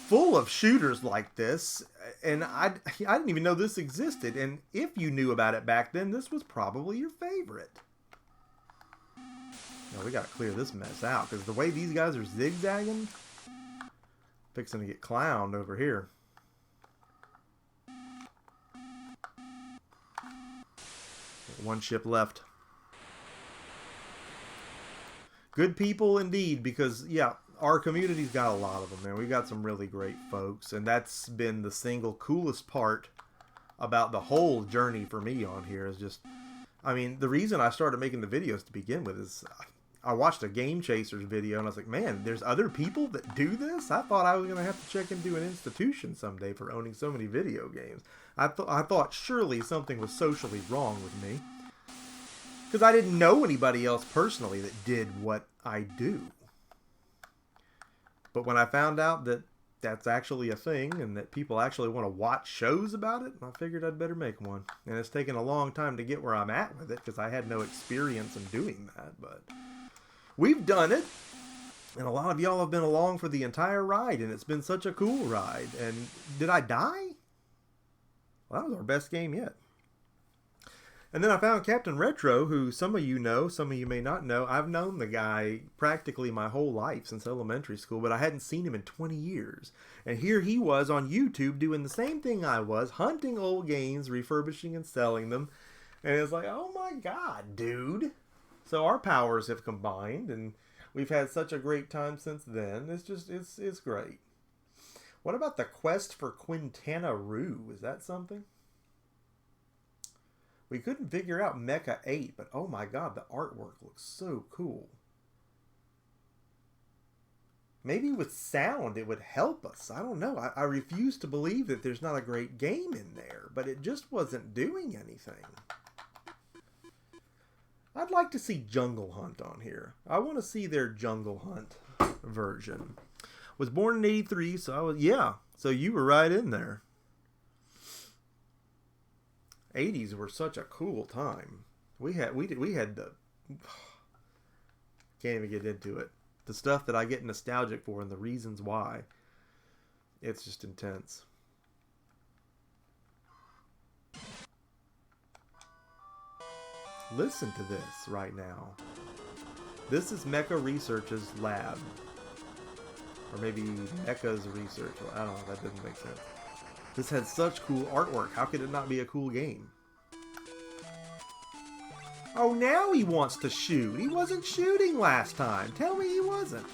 A: full of shooters like this, and I didn't even know this existed. And if you knew about it back then, this was probably your favorite. Now we got to clear this mess out, because the way these guys are zigzagging, fixing to get clowned over here. One ship left. Good people indeed, because yeah, our community's got a lot of them, man. We got some really great folks, and that's been the single coolest part about the whole journey for me on here. Is just, I mean, the reason I started making the videos to begin with is I watched a Game Chasers video, and I was like, man, there's other people that do this? I thought I was going to have to check into an institution someday for owning so many video games. I thought surely something was socially wrong with me, because I didn't know anybody else personally that did what I do. But when I found out that that's actually a thing and that people actually want to watch shows about it, I figured I'd better make one. And it's taken a long time to get where I'm at with it, because I had no experience in doing that. But we've done it, and a lot of y'all have been along for the entire ride, and it's been such a cool ride. And did I die? Well, that was our best game yet. And then I found Captain Retro, who some of you know, some of you may not know. I've known the guy practically my whole life, since elementary school, but I hadn't seen him in 20 years. And here he was on YouTube doing the same thing I was, hunting old games, refurbishing and selling them. And it's like, oh my God, dude. So our powers have combined, and we've had such a great time since then. It's just, it's great. What about the quest for Quintana Roo? Is that something? We couldn't figure out Mecha 8, but oh my God, the artwork looks so cool. Maybe with sound it would help us. I don't know. I refuse to believe that there's not a great game in there, but it just wasn't doing anything. I'd like to see Jungle Hunt on here. I want to see their Jungle Hunt version. Was born in 83, so I was, yeah, so you were right in there. 80s were such a cool time. We had the can't even get into it. The stuff that I get nostalgic for and the reasons why. It's just intense. Listen to this right now. This is Mecha Research's lab. Or maybe Mecha's research. I don't know, that doesn't make sense. This had such cool artwork. How could it not be a cool game? Oh, now he wants to shoot. He wasn't shooting last time. Tell me he wasn't.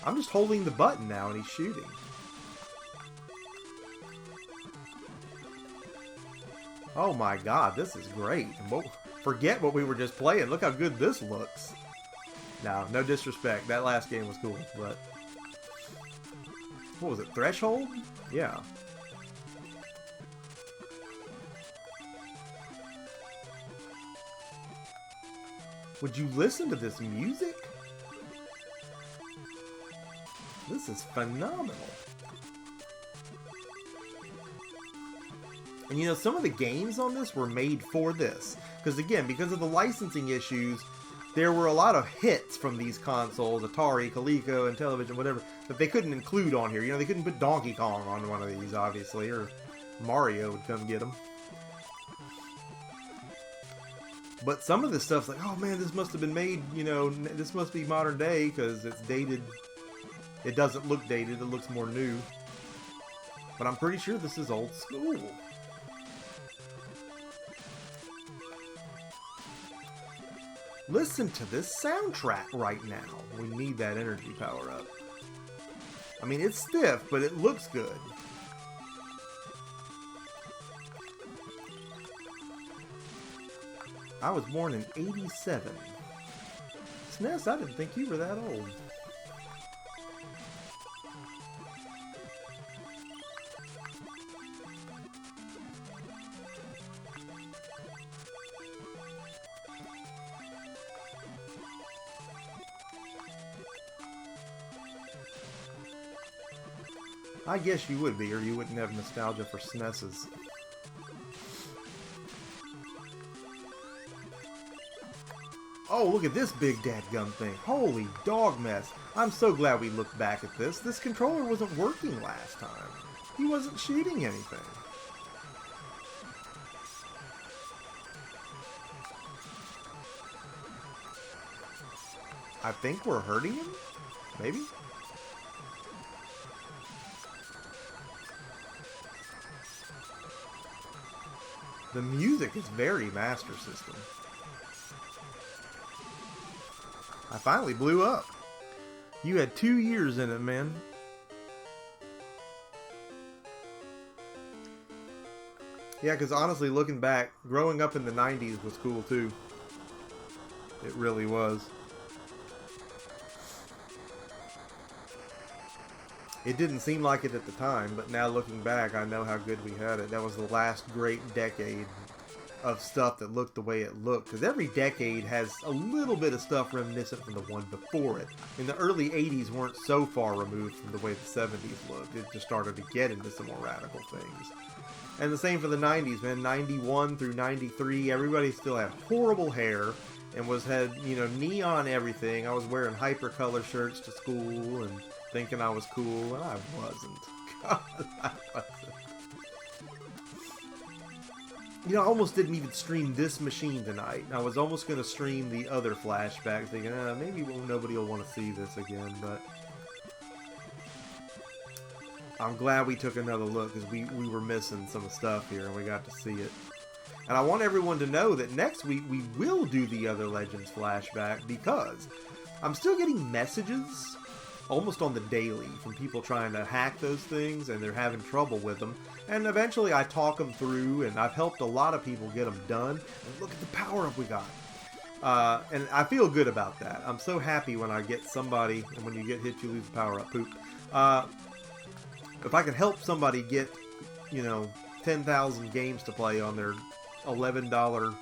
A: I'm just holding the button now and he's shooting. Oh my God, this is great. Forget what we were just playing. Look how good this looks. No disrespect. That last game was cool, but... What was it, Threshold? Yeah. Would you listen to this music? This is phenomenal. And you know, some of the games on this were made for this. Because again, because of the licensing issues, there were a lot of hits from these consoles, Atari, Coleco, and Television, whatever, that they couldn't include on here. You know, they couldn't put Donkey Kong on one of these, obviously, or Mario would come get them. But some of this stuff's like, oh man, this must have been made, you know, this must be modern day because it's dated. It doesn't look dated, it looks more new. But I'm pretty sure this is old school. Listen to this soundtrack right now. We need that energy power up. I mean, it's stiff, but it looks good. I was born in 87. SNES, I didn't think you were that old. I guess you would be, or you wouldn't have nostalgia for SNESs. Oh, look at this big dadgum thing. Holy dog mess. I'm so glad we looked back at this. This controller wasn't working last time. He wasn't shooting anything. I think we're hurting him? Maybe? The music is very Master System. I finally blew up. You had 2 years in it, man. Yeah, because honestly, looking back, growing up in the 90s was cool too. It really was. It didn't seem like it at the time, but now looking back, I know how good we had it. That was the last great decade of stuff that looked the way it looked. Because every decade has a little bit of stuff reminiscent from the one before it. In the early 80s weren't so far removed from the way the 70s looked. It just started to get into some more radical things. And the same for the 90s, man. 91 through 93, everybody still had horrible hair and had, you know, neon everything. I was wearing hypercolor shirts to school and thinking I was cool, and I wasn't. God, I wasn't. You know, I almost didn't even stream this machine tonight. I was almost going to stream the other flashback, thinking, maybe nobody will want to see this again, but I'm glad we took another look, because we were missing some stuff here, and we got to see it. And I want everyone to know that next week we will do the other Legends flashback, because I'm still getting messages almost on the daily from people trying to hack those things, and they're having trouble with them. And eventually I talk them through, and I've helped a lot of people get them done. And look at the power up we got. And I feel good about that. I'm so happy when I get somebody, and when you get hit, you lose the power up. Poop. If I can help somebody get, you know, 10,000 games to play on their $11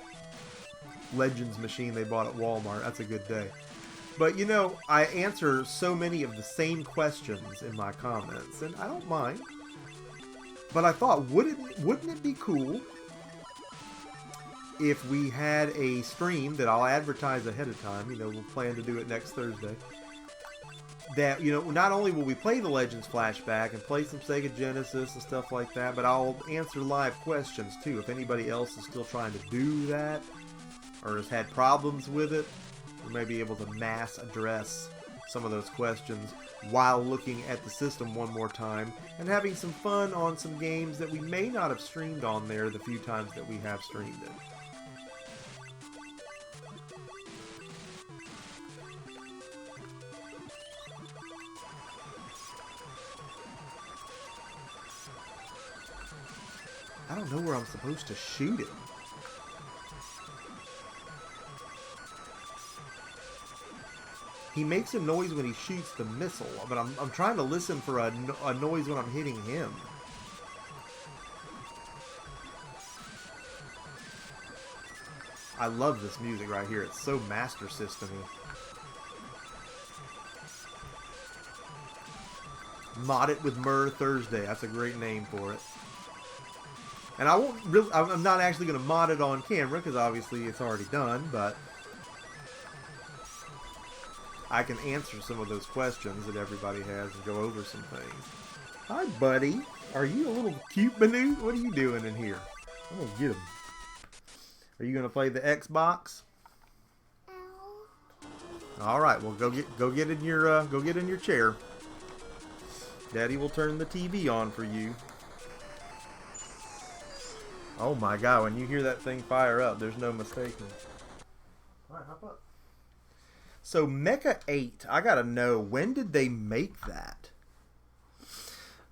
A: Legends machine they bought at Walmart, that's a good day. But, you know, I answer so many of the same questions in my comments, and I don't mind. But I thought, wouldn't it be cool if we had a stream that I'll advertise ahead of time? You know, we'll plan to do it next Thursday. That, you know, not only will we play the Legends flashback and play some Sega Genesis and stuff like that, but I'll answer live questions too. If anybody else is still trying to do that or has had problems with it, we may be able to mass address some of those questions while looking at the system one more time and having some fun on some games that we may not have streamed on there the few times that we have streamed it. I don't know where I'm supposed to shoot it. He makes a noise when he shoots the missile, but I'm trying to listen for a noise when I'm hitting him. I love this music right here. It's so Master System-y. Mod it with Mur Thursday. That's a great name for it. And I won't really, I'm not actually going to mod it on camera because obviously it's already done, but I can answer some of those questions that everybody has and go over some things. Hi, buddy. Are you a little cute Manute? What are you doing in here? I'm going to get him. Are you going to play the Xbox? All right. Well, go get in your chair. Daddy will turn the TV on for you. Oh my God, when you hear that thing fire up, there's no mistaking. Alright, hop up. So Mecha 8, I gotta know, when did they make that?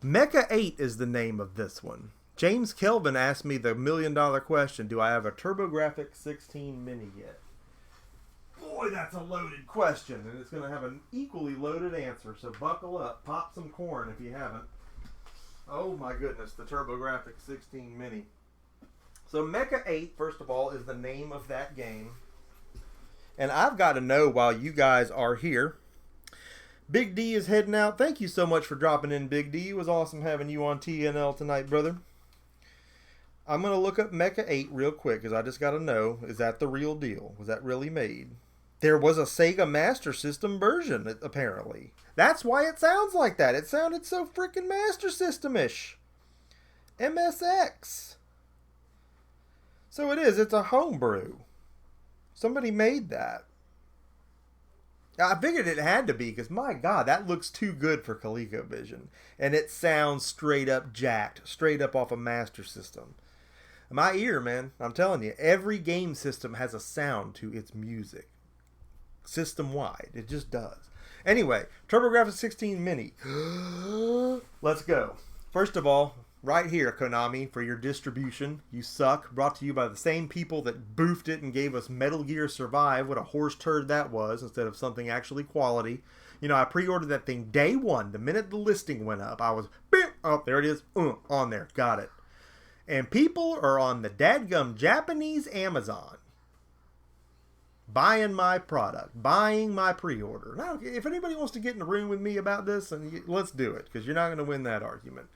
A: Mecha 8 is the name of this one. James Kelvin asked me the $1 million question, do I have a TurboGrafx 16 Mini yet? Boy, that's a loaded question, and it's gonna have an equally loaded answer, so buckle up, pop some corn if you haven't. Oh my goodness, the TurboGrafx 16 Mini. So Mecha 8, first of all, is the name of that game. And I've got to know while you guys are here. Big D is heading out. Thank you so much for dropping in, Big D. It was awesome having you on TNL tonight, brother. I'm going to look up Mecha 8 real quick because I just got to know, is that the real deal? Was that really made? There was a Sega Master System version, apparently. That's why it sounds like that. It sounded so freaking Master System-ish. MSX. So it is. It's a homebrew. Somebody made that. I figured it had to be, because my God, that looks too good for ColecoVision. And it sounds straight up jacked. Straight up off a Master System. My ear, man, I'm telling you, every game system has a sound to its music. System-wide. It just does. Anyway, TurboGrafx 16 Mini. Let's go. First of all, right here, Konami, for your distribution. You suck. Brought to you by the same people that boofed it and gave us Metal Gear Survive. What a horse turd that was, instead of something actually quality. You know, I pre-ordered that thing day one. The minute the listing went up, I was, oh, there it is. On there. Got it. And people are on the dadgum Japanese Amazon buying my product, buying my pre-order. Now, if anybody wants to get in the room with me about this, then let's do it, because you're not going to win that argument.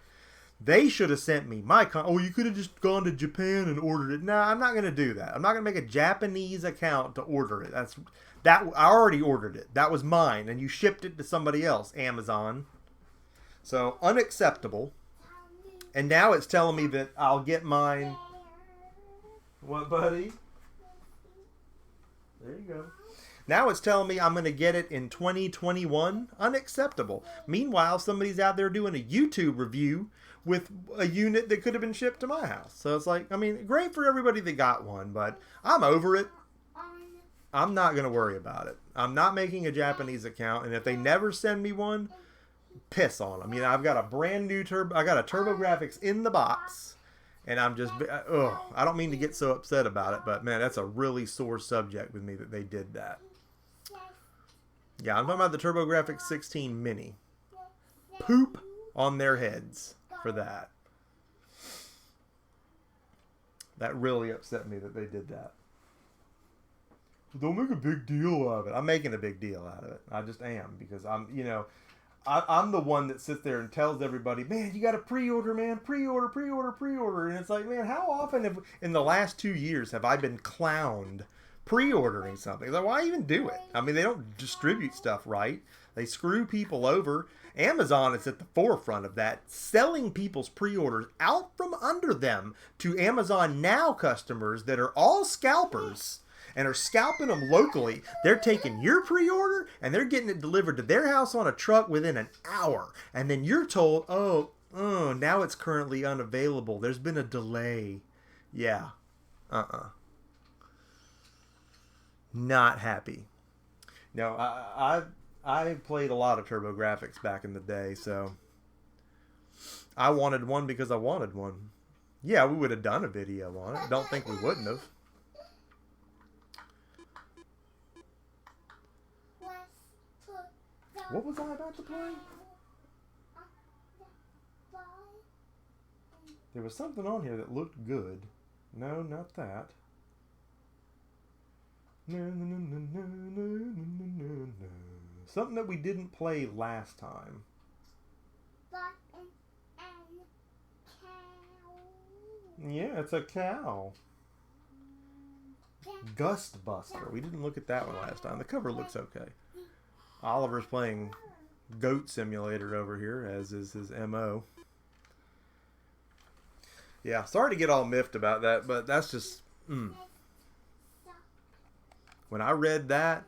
A: They should have sent me my oh, you could have just gone to Japan and ordered it. No, I'm not going to do that. I'm not going to make a Japanese account to order it. I already ordered it. That was mine, and you shipped it to somebody else, Amazon. So, unacceptable. And now it's telling me that I'll get mine. What, buddy? There you go. Now it's telling me I'm going to get it in 2021. Unacceptable. Meanwhile, somebody's out there doing a YouTube review with a unit that could have been shipped to my house. So it's like, I mean, great for everybody that got one, but I'm over it. I'm not going to worry about it. I'm not making a Japanese account, and if they never send me one, piss on them. You know, I've got a brand new I got a TurboGrafx in the box. And I'm just, I don't mean to get so upset about it, but man, that's a really sore subject with me that they did that. Yeah, I'm talking about the TurboGrafx 16 Mini. Poop on their heads for that. That really upset me that they did that. Don't make a big deal out of it. I'm making a big deal out of it. I just am, because I'm the one that sits there and tells everybody, man, you got to pre-order, man, pre-order. And it's like, man, how often in the last 2 years have I been clowned pre-ordering something? Like, why even do it? I mean, they don't distribute stuff right. They screw people over. Amazon is at the forefront of that, selling people's pre-orders out from under them to Amazon Now customers that are all scalpers and are scalping them locally. They're taking your pre-order and they're getting it delivered to their house on a truck within an hour. And then you're told, oh, now it's currently unavailable. There's been a delay. Yeah. Not happy. No, I played a lot of TurboGrafx back in the day, so I wanted one because I wanted one. Yeah, we would have done a video on it. Don't think we wouldn't have. What was I about to play? There was something on here that looked good. No, not that. No. Something that we didn't play last time. Yeah, it's a cow. Gustbuster. We didn't look at that one last time. The cover looks okay. Oliver's playing Goat Simulator over here, as is his MO. Yeah, sorry to get all miffed about that, but that's just... When I read that,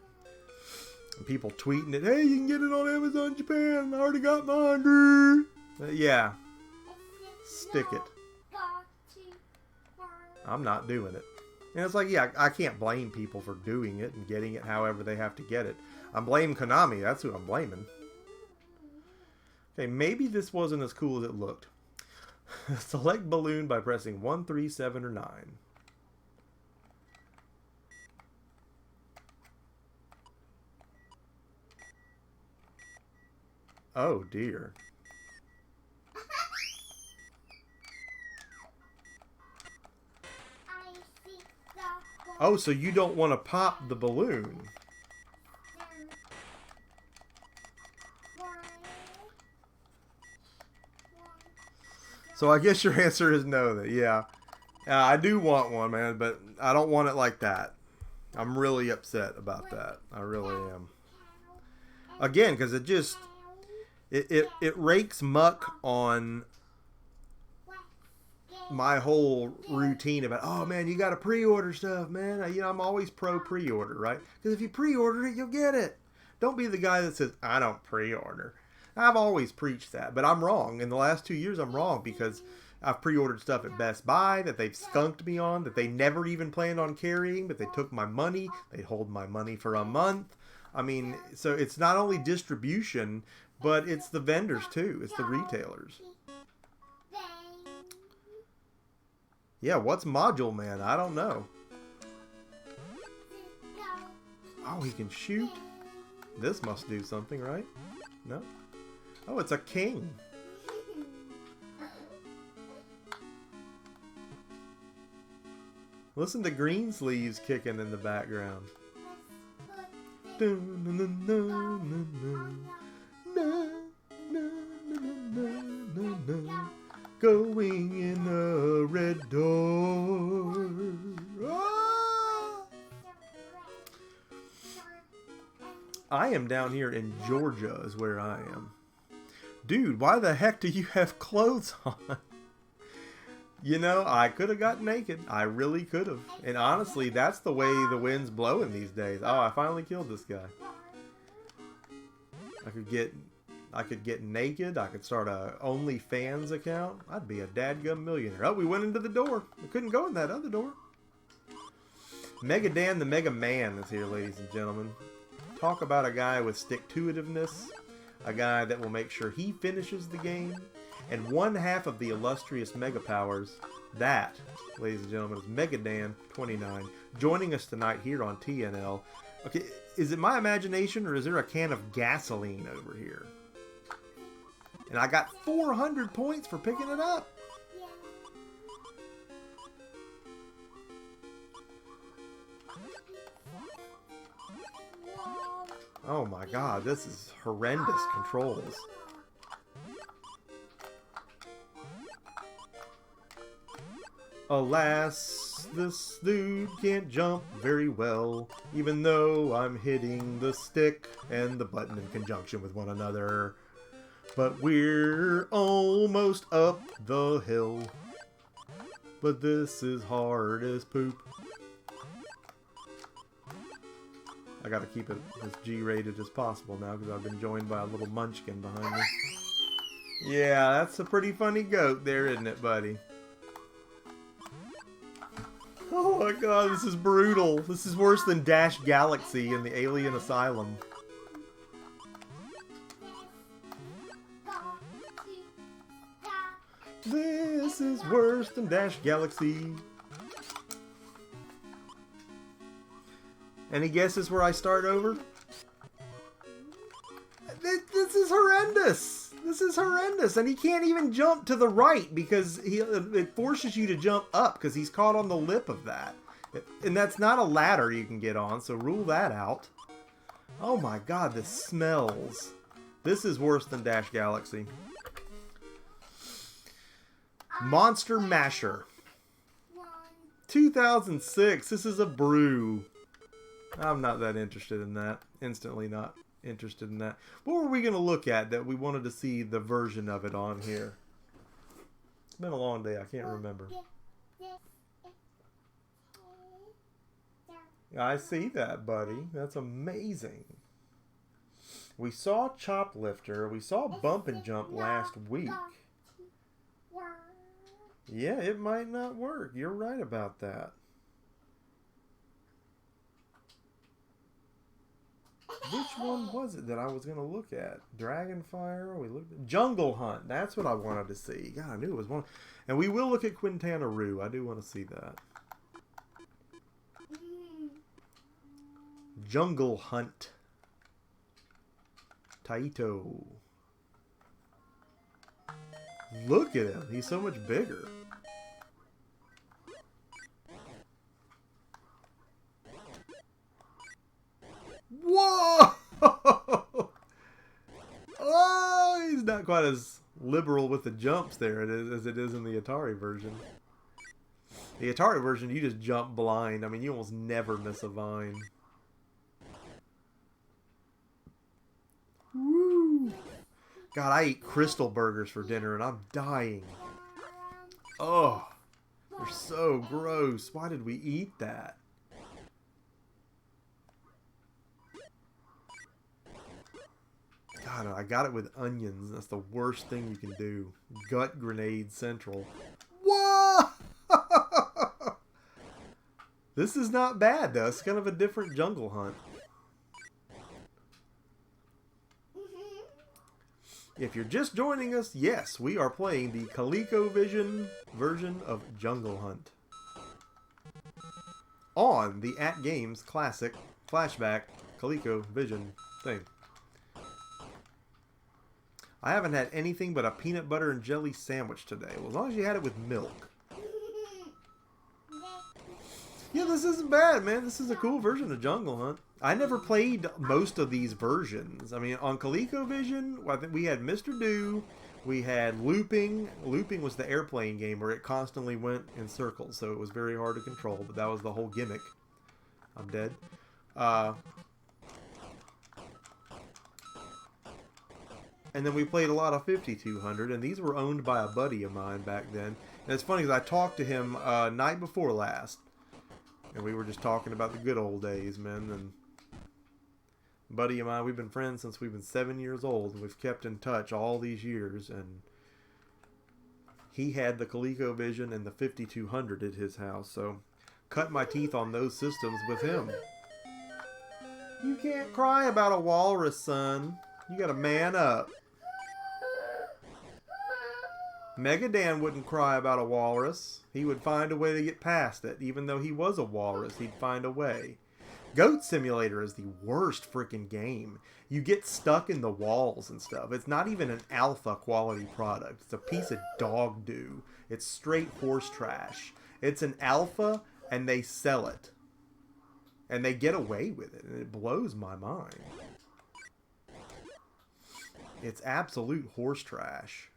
A: and people tweeting it, hey, you can get it on Amazon Japan, I already got mine. Yeah, stick it. I'm not doing it. And it's like, yeah, I can't blame people for doing it and getting it however they have to get it. I'm blaming Konami. That's who I'm blaming. Okay, maybe this wasn't as cool as it looked. Select balloon by pressing 1, 3, 7, or 9. Oh, dear. Oh, so you don't want to pop the balloon. So I guess your answer is no. That yeah, I do want one, man, but I don't want it like that. I'm really upset about that. I really am. Again, because it just it rakes muck on my whole routine about, oh man, you got to pre-order stuff, man. I'm always pro pre-order, right? Because if you pre-order it, you'll get it. Don't be the guy that says, I don't pre-order. I've always preached that, but I'm wrong. In the last 2 years, I'm wrong because I've pre-ordered stuff at Best Buy that they've skunked me on, that they never even planned on carrying, but they took my money. They hold my money for a month. I mean, so it's not only distribution, but it's the vendors too. It's the retailers. Yeah, what's Module Man? I don't know. Oh, he can shoot? This must do something, right? No? Oh, it's a king. Listen to Greensleeves kicking in the background. Going in a red door. Ah! I am down here in Georgia is where I am. Dude, why the heck do you have clothes on? You know, I could have got naked. I really could have. And honestly, that's the way the wind's blowing these days. Oh, I finally killed this guy. I could get naked. I could start a OnlyFans account. I'd be a dadgum millionaire. Oh, we went into the door. We couldn't go in that other door. Mega Dan the Mega Man is here, ladies and gentlemen. Talk about a guy with stick-to-itiveness. A guy that will make sure he finishes the game. And one half of the illustrious Mega Powers. That, ladies and gentlemen, is Mega Dan 29. Joining us tonight here on TNL. Okay, is it my imagination or is there a can of gasoline over here? And I got 400 points for picking it up. Oh my god, this is horrendous controls. Alas, this dude can't jump very well, even though I'm hitting the stick and the button in conjunction with one another. But we're almost up the hill. But this is hard as poop. I gotta keep it as G-rated as possible now because I've been joined by a little munchkin behind me. Yeah, that's a pretty funny goat there, isn't it, buddy? Oh my god, this is brutal. This is worse than Dash Galaxy in the Alien Asylum. This is worse than Dash Galaxy. Any guesses where I start over? This is horrendous. This is horrendous. And he can't even jump to the right because it forces you to jump up because he's caught on the lip of that. And that's not a ladder you can get on, so rule that out. Oh my god, this smells. This is worse than Dash Galaxy. Monster Masher. 2006. This is a brew. I'm not that interested in that. Instantly not interested in that. What were we going to look at that we wanted to see the version of it on here? It's been a long day. I can't remember. I see that, buddy. That's amazing. We saw Choplifter. We saw Bump and Jump last week. Yeah, it might not work. You're right about that. Which one was it that I was going to look at? Dragonfire? We looked at Jungle Hunt. That's what I wanted to see. God, I knew it was one. And we will look at Quintana Roo. I do want to see that. Jungle Hunt. Taito. Look at him. He's so much bigger. Whoa! Oh, he's not quite as liberal with the jumps there as it is in the Atari version. The Atari version, you just jump blind. I mean, you almost never miss a vine. Woo! God, I eat crystal burgers for dinner and I'm dying. Oh, they're so gross. Why did we eat that? God, I got it with onions. That's the worst thing you can do. Gut grenade central. Whoa! This is not bad, though. It's kind of a different jungle hunt. If you're just joining us, yes, we are playing the ColecoVision version of Jungle Hunt on the AtGames Classic Flashback ColecoVision thing. I haven't had anything but a peanut butter and jelly sandwich today. Well, as long as you had it with milk. Yeah, this isn't bad, man. This is a cool version of Jungle Hunt. I never played most of these versions. I mean, on ColecoVision, I think we had Mr. Do, we had Looping. Looping was the airplane game where it constantly went in circles, so it was very hard to control, but that was the whole gimmick. I'm dead. And then we played a lot of 5200, and these were owned by a buddy of mine back then. And it's funny because I talked to him night before last, and we were just talking about the good old days, man. And a buddy of mine, we've been friends since we've been 7 years old, and we've kept in touch all these years. And he had the ColecoVision and the 5200 at his house, so cut my teeth on those systems with him. You can't cry about a walrus, son. You gotta man up. Mega Dan wouldn't cry about a walrus. He would find a way to get past it. Even though he was a walrus, he'd find a way. Goat Simulator is the worst freaking game. You get stuck in the walls and stuff. It's not even an alpha quality product. It's a piece of dog doo. It's straight horse trash. It's an alpha and they sell it. And they get away with it. And it blows my mind. It's absolute horse trash.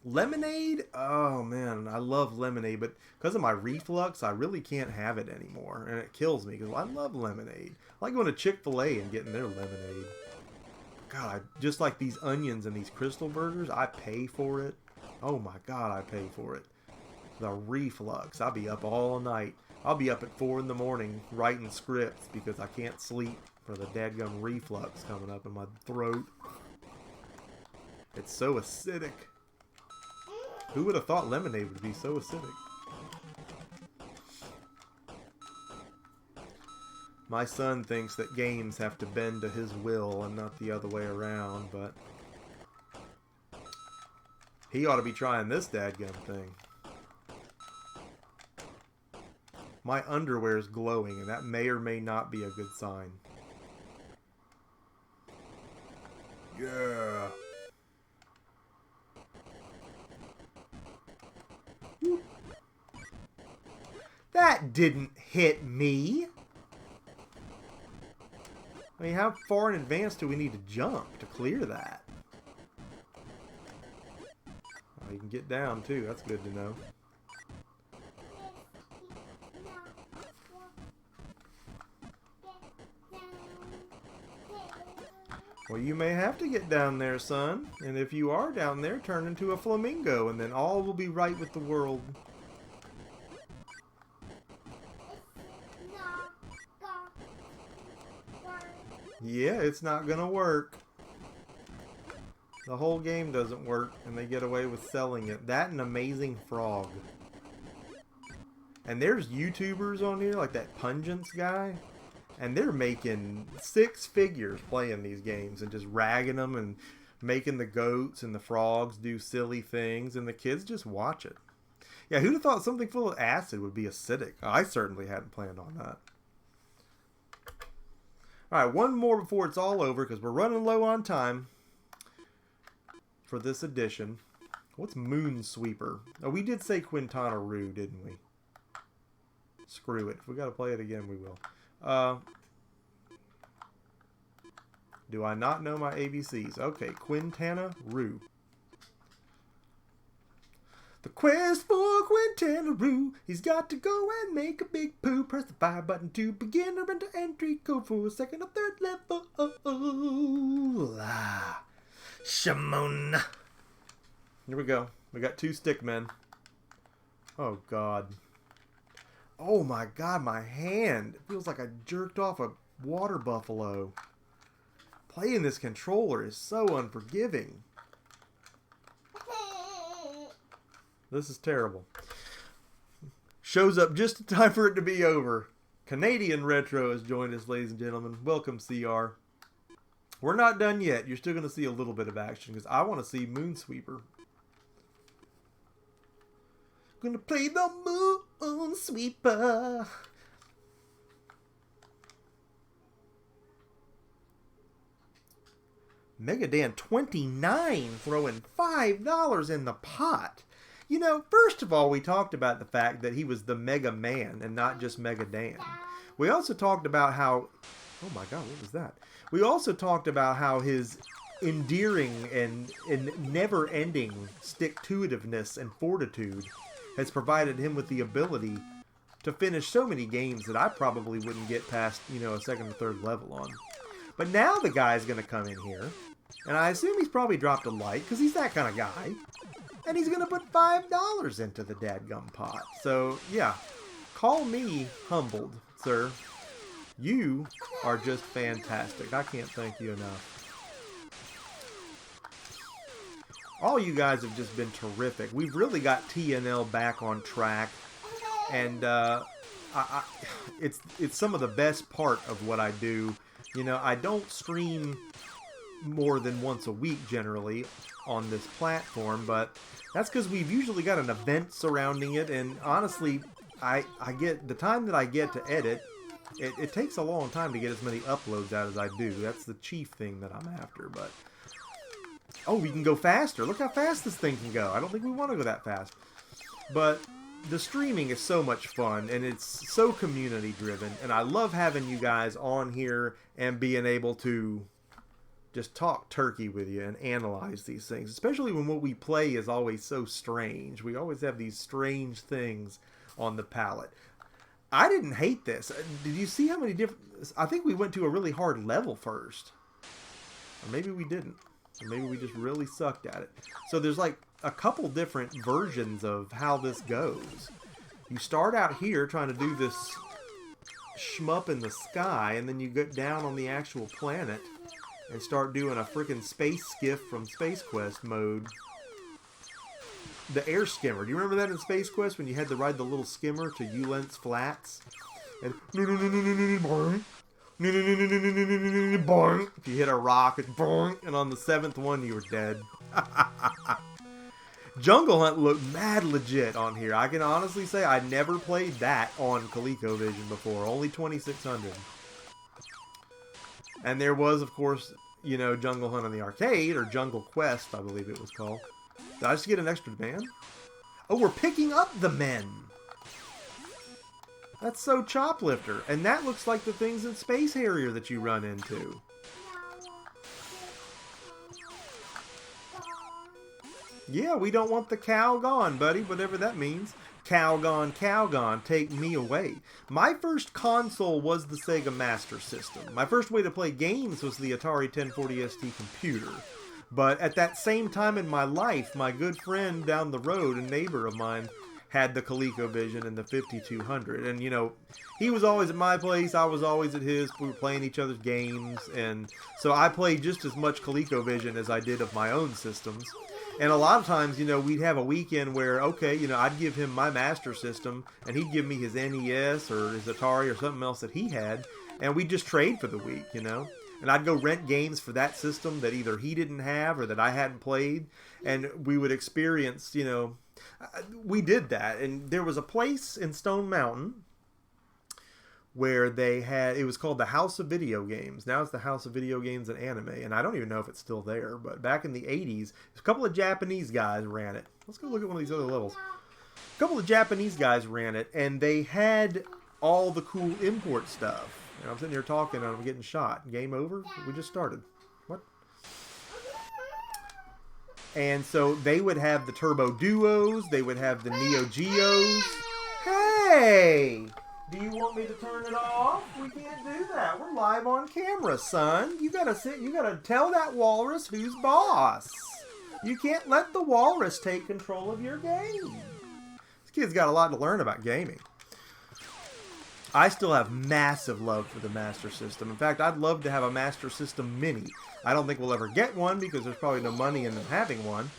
A: Lemonade? Oh man, I love lemonade, but because of my reflux, I really can't have it anymore, and it kills me because I love lemonade. I like going to Chick-fil-A and getting their lemonade. God, just like these onions and these crystal burgers, I pay for it. Oh my God, I pay for it. The reflux. I'll be up all night. I'll be up at 4 in the morning writing scripts because I can't sleep for the dadgum reflux coming up in my throat. It's so acidic. Who would have thought lemonade would be so acidic? My son thinks that games have to bend to his will and not the other way around, but he ought to be trying this dadgum thing. My underwear is glowing, and that may or may not be a good sign. Yeah. That didn't hit me. I mean, how far in advance do we need to jump to clear that? Oh, you can get down too. That's good to know. Well, you may have to get down there, son. And if you are down there, turn into a flamingo, and then all will be right with the world. Yeah, it's not gonna work. The whole game doesn't work, and they get away with selling it. That and Amazing Frog. And there's YouTubers on here, like that Pungence guy, and they're making 6 figures playing these games and just ragging them and making the goats and the frogs do silly things, and the kids just watch it. Yeah, who'd have thought something full of acid would be acidic? I certainly hadn't planned on that. Alright, one more before it's all over, because we're running low on time for this edition. What's Moonsweeper? Oh, we did say Quintana Roo, didn't we? Screw it. If we gotta play it again, we will. Do I not know my ABCs? Okay, Quintana Roo. The Quest for Quintanaroo. He's got to go and make a big poo. Press the fire button to begin or enter entry code for a second or third level. Shimon. Here we go. We got 2 stickmen. Oh, God. Oh, my God, my hand. It feels like I jerked off a water buffalo. Playing this controller is so unforgiving. This is terrible. Shows up just in time for it to be over. Canadian Retro has joined us, ladies and gentlemen. Welcome, CR. We're not done yet. You're still going to see a little bit of action because I want to see Moonsweeper. Gonna play the Moonsweeper. Mega Dan 29 throwing $5 in the pot. You know, first of all, we talked about the fact that he was the Mega Man and not just Mega Dan. We also talked about how... Oh my God, what was that? We also talked about how his endearing and never-ending stick-to-itiveness and fortitude has provided him with the ability to finish so many games that I probably wouldn't get past, you know, a second or third level on. But now the guy's going to come in here, and I assume he's probably dropped a light, because he's that kind of guy. And he's going to put $5 into the dadgum pot. So, yeah. Call me humbled, sir. You are just fantastic. I can't thank you enough. All you guys have just been terrific. We've really got TNL back on track. And it's some of the best part of what I do. You know, I don't stream more than once a week generally on this platform, but that's because we've usually got an event surrounding it, and honestly, I get the time that I get to edit, it takes a long time to get as many uploads out as I do. That's the chief thing that I'm after, but... Oh, we can go faster. Look how fast this thing can go. I don't think we want to go that fast. But the streaming is so much fun, and it's so community-driven, and I love having you guys on here and being able to just talk turkey with you and analyze these things, especially when what we play is always so strange. We always have these strange things on the palette. I didn't hate this. Did you see how many different... I think we went to a really hard level first. Or maybe we didn't. Or maybe we just really sucked at it. So there's like a couple different versions of how this goes. You start out here trying to do this shmup in the sky, and then you get down on the actual planet and start doing a freaking space skiff from Space Quest mode. The air skimmer. Do you remember that in Space Quest when you had to ride the little skimmer to Ulen's Flats? And if you hit a rock, it's boing, and on the 7th one you were dead. Jungle Hunt looked mad legit on here. I can honestly say I never played that on ColecoVision before. Only 2600. And there was, of course, you know, Jungle Hunt on the arcade, or Jungle Quest, I believe it was called. Did I just get an extra man? Oh, we're picking up the men! That's so Choplifter. And that looks like the things in Space Harrier that you run into. Yeah, we don't want the cow gone, buddy, whatever that means. Cow gone, take me away. My first console was the Sega Master System. My first way to play games was the Atari 1040 ST computer. But at that same time in my life, my good friend down the road, a neighbor of mine, had the ColecoVision and the 5200. And, you know, he was always at my place, I was always at his. We were playing each other's games. And so I played just as much ColecoVision as I did of my own systems. And a lot of times, you know, we'd have a weekend where, okay, you know, I'd give him my Master System, and he'd give me his NES or his Atari or something else that he had, and we'd just trade for the week, you know? And I'd go rent games for that system that either he didn't have or that I hadn't played, and we would experience, you know, we did that. And there was a place in Stone Mountain where they had, it was called the House of Video Games. Now it's the House of Video Games and Anime, and I don't even know if it's still there, but back in the 80s, a couple of Japanese guys ran it. Let's go look at one of these other levels. A couple of Japanese guys ran it, and they had all the cool import stuff. And I'm sitting here talking, and I'm getting shot. Game over? We just started. What? And so they would have the Turbo Duos, they would have the Neo Geos. Hey! Do you want me to turn it off? We can't do that. We're live on camera, son. You gotta tell that walrus who's boss. You can't let the walrus take control of your game. This kid's got a lot to learn about gaming. I still have massive love for the Master System. In fact, I'd love to have a Master System Mini. I don't think we'll ever get one because there's probably no money in them having one.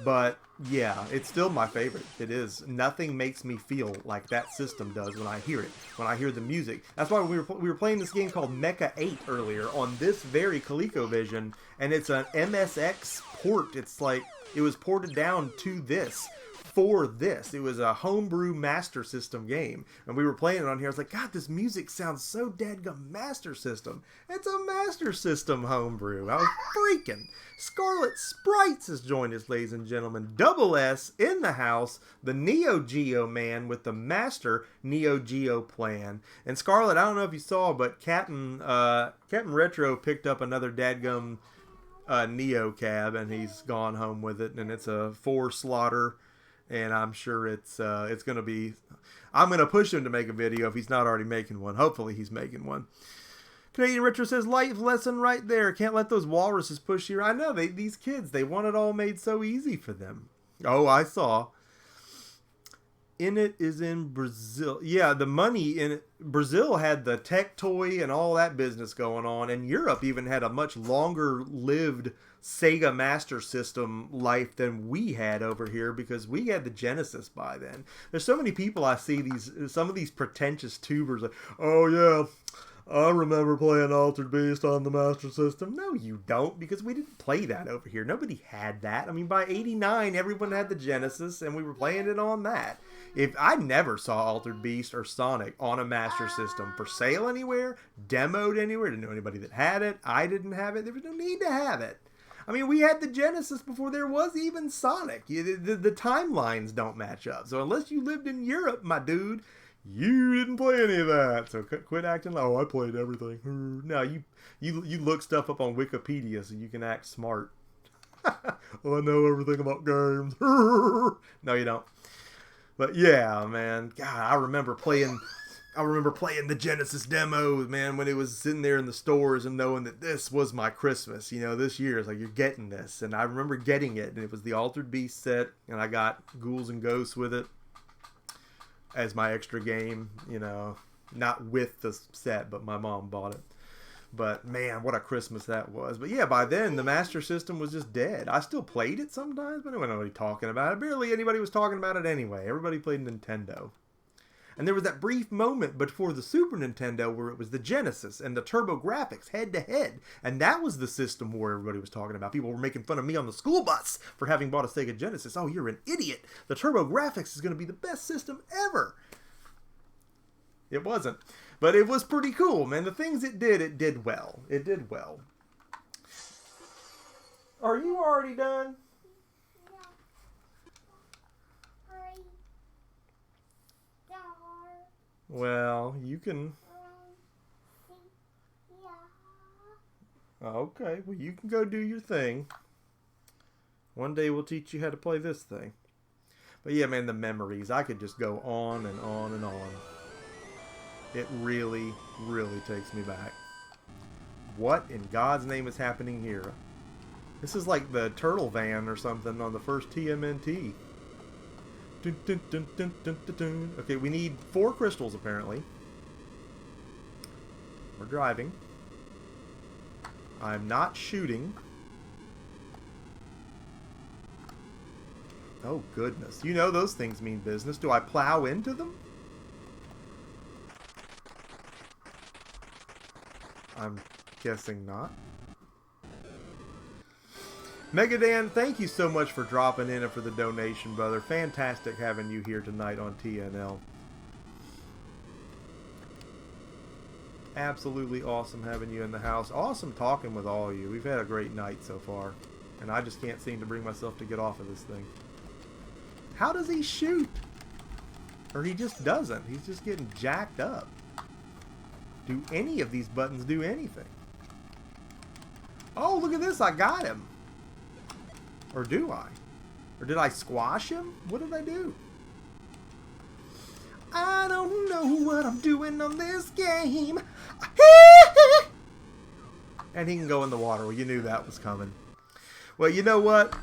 A: But yeah, it's still my favorite. It is. Nothing makes me feel like that system does when I hear it, when I hear the music. That's why we were playing this game called Mecha 8 earlier on this very ColecoVision, and it's an MSX port. It's like it was ported down to this. For this. It was a homebrew Master System game. And we were playing it on here. I was like, God, this music sounds so dadgum Master System. It's a Master System homebrew. I was freaking. Scarlet Sprites has joined us, ladies and gentlemen. Double S in the house. The Neo Geo man with the Master Neo Geo plan. And Scarlet, I don't know if you saw, but Captain Retro picked up another dadgum Neo cab. And he's gone home with it. And it's a 4-slotter. And I'm sure it's going to be... I'm going to push him to make a video if he's not already making one. Hopefully he's making one. Canadian Retro says, life lesson right there. Can't let those walruses push you. I know, these kids, they want it all made so easy for them. Oh, I saw. In it is in Brazil. Yeah, the money in it. Brazil had the tech toy and all that business going on. And Europe even had a much longer lived Sega Master System life than we had over here because we had the Genesis by then. There's so many people I see some of these pretentious tubers like, oh yeah, I remember playing Altered Beast on the Master System. No, you don't, because we didn't play that over here. Nobody had that. I mean, by 89, everyone had the Genesis, and we were playing it on that. If I never saw Altered Beast or Sonic on a Master System for sale anywhere, demoed anywhere, didn't know anybody that had it. I didn't have it. There was no need to have it. I mean, we had the Genesis before there was even Sonic. The timelines don't match up. So unless you lived in Europe, my dude, you didn't play any of that. So quit acting like, oh, I played everything. No, you look stuff up on Wikipedia so you can act smart. Oh, I know everything about games. No, you don't. But yeah, man, God, I remember playing the Genesis demos, man, when it was sitting there in the stores and knowing that this was my Christmas. You know, this year, it's like, you're getting this. And I remember getting it, and it was the Altered Beast set, and I got Ghouls and Ghosts with it as my extra game, you know, not with the set, but my mom bought it. But, man, what a Christmas that was. But, yeah, by then, the Master System was just dead. I still played it sometimes, but nobody talking about it. Barely anybody was talking about it anyway. Everybody played Nintendo. And there was that brief moment before the Super Nintendo where it was the Genesis and the TurboGrafx head-to-head. And that was the system where everybody was talking about. People were making fun of me on the school bus for having bought a Sega Genesis. Oh, you're an idiot. The TurboGrafx is going to be the best system ever. It wasn't. But it was pretty cool, man. The things it did well. It did well. Are you already done? Well, you can... Okay, well, you can go do your thing. One day we'll teach you how to play this thing. But yeah, man, the memories. I could just go on and on and on. It really, really takes me back. What in God's name is happening here? This is like the Turtle Van or something on the first TMNT. Dun, dun, dun, dun, dun, dun, dun. Okay, we need 4 crystals apparently. We're driving. I'm not shooting. Oh goodness. You know those things mean business. Do I plow into them? I'm guessing not. Megadan, thank you so much for dropping in and for the donation, brother. Fantastic having you here tonight on TNL. Absolutely awesome having you in the house. Awesome talking with all of you. We've had a great night so far. And I just can't seem to bring myself to get off of this thing. How does he shoot? Or he just doesn't. He's just getting jacked up. Do any of these buttons do anything? Oh, look at this. I got him. Or do I? Or did I squash him? What did I do? I don't know what I'm doing on this game. And he can go in the water. Well, you knew that was coming. Well, you know what?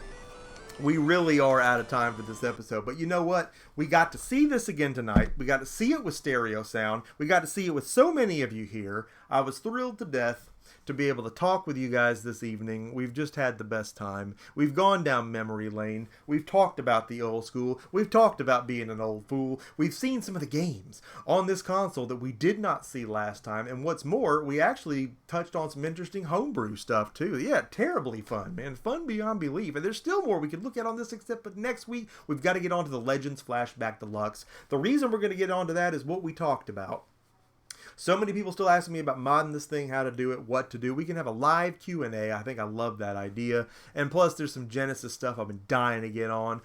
A: We really are out of time for this episode. But you know what? We got to see this again tonight. We got to see it with stereo sound. We got to see it with so many of you here. I was thrilled to death to be able to talk with you guys this evening. We've just had the best time. We've gone down memory lane. We've talked about the old school. We've talked about being an old fool. We've seen some of the games on this console that we did not see last time. And what's more, we actually touched on some interesting homebrew stuff too. Yeah, terribly fun, man. Fun beyond belief. And there's still more we could look at on this, except but next week we've got to get on to the Legends Flashback Deluxe. The reason we're going to get onto that is what we talked about. So many people still asking me about modding this thing, how to do it, what to do. We can have a live Q&A. I think I love that idea. And plus, there's some Genesis stuff I've been dying to get on.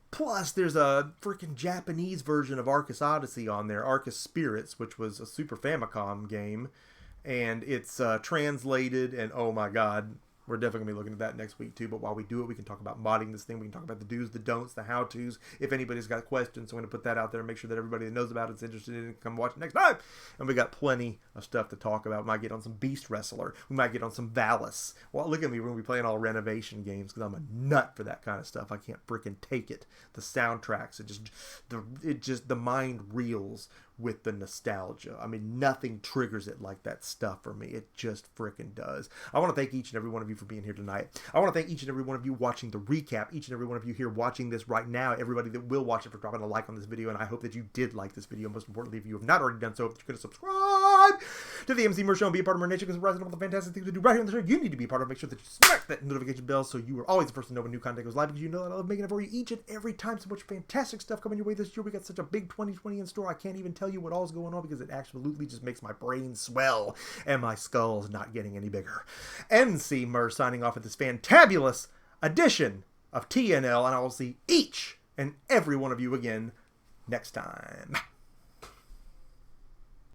A: Plus, there's a freaking Japanese version of Arcus Odyssey on there, Arcus Spirits, which was a Super Famicom game. And it's translated, and oh my god, we're definitely going to be looking at that next week too. But while we do it, we can talk about modding this thing. We can talk about the do's, the don'ts, the how-tos. If anybody's got questions, so I'm going to put that out there and make sure that everybody that knows about it's interested in it, come watch it next time. And we got plenty of stuff to talk about. We might get on some Beast Wrestler. We might get on some Valis. Well, look at me, we're going to be playing all renovation games because I'm a nut for that kind of stuff. I can't freaking take it. The soundtracks, the mind reels with the nostalgia. I mean, nothing triggers it like that stuff for me. It just freaking does. I want to thank each and every one of you for being here tonight. I want to thank each and every one of you watching the recap, each and every one of you here watching this right now, everybody that will watch it for dropping a like on this video, and I hope that you did like this video. Most importantly, if you have not already done so, if you're going to subscribe to the Emceemur Show and be a part of Mur-Nation, because we're rising all the fantastic things we do right here on the show, you need to be a part of it. Make sure that you smack that notification bell so you are always the first to know when new content goes live, because you know that I love making it for you each and every time. So much fantastic stuff coming your way this year. We got such a big 2020 in store. I can't even tell you what all is going on, because it absolutely just makes my brain swell and my skull's not getting any bigger. Emceemur signing off at this fantabulous edition of TNL, and I will see each and every one of you again next time.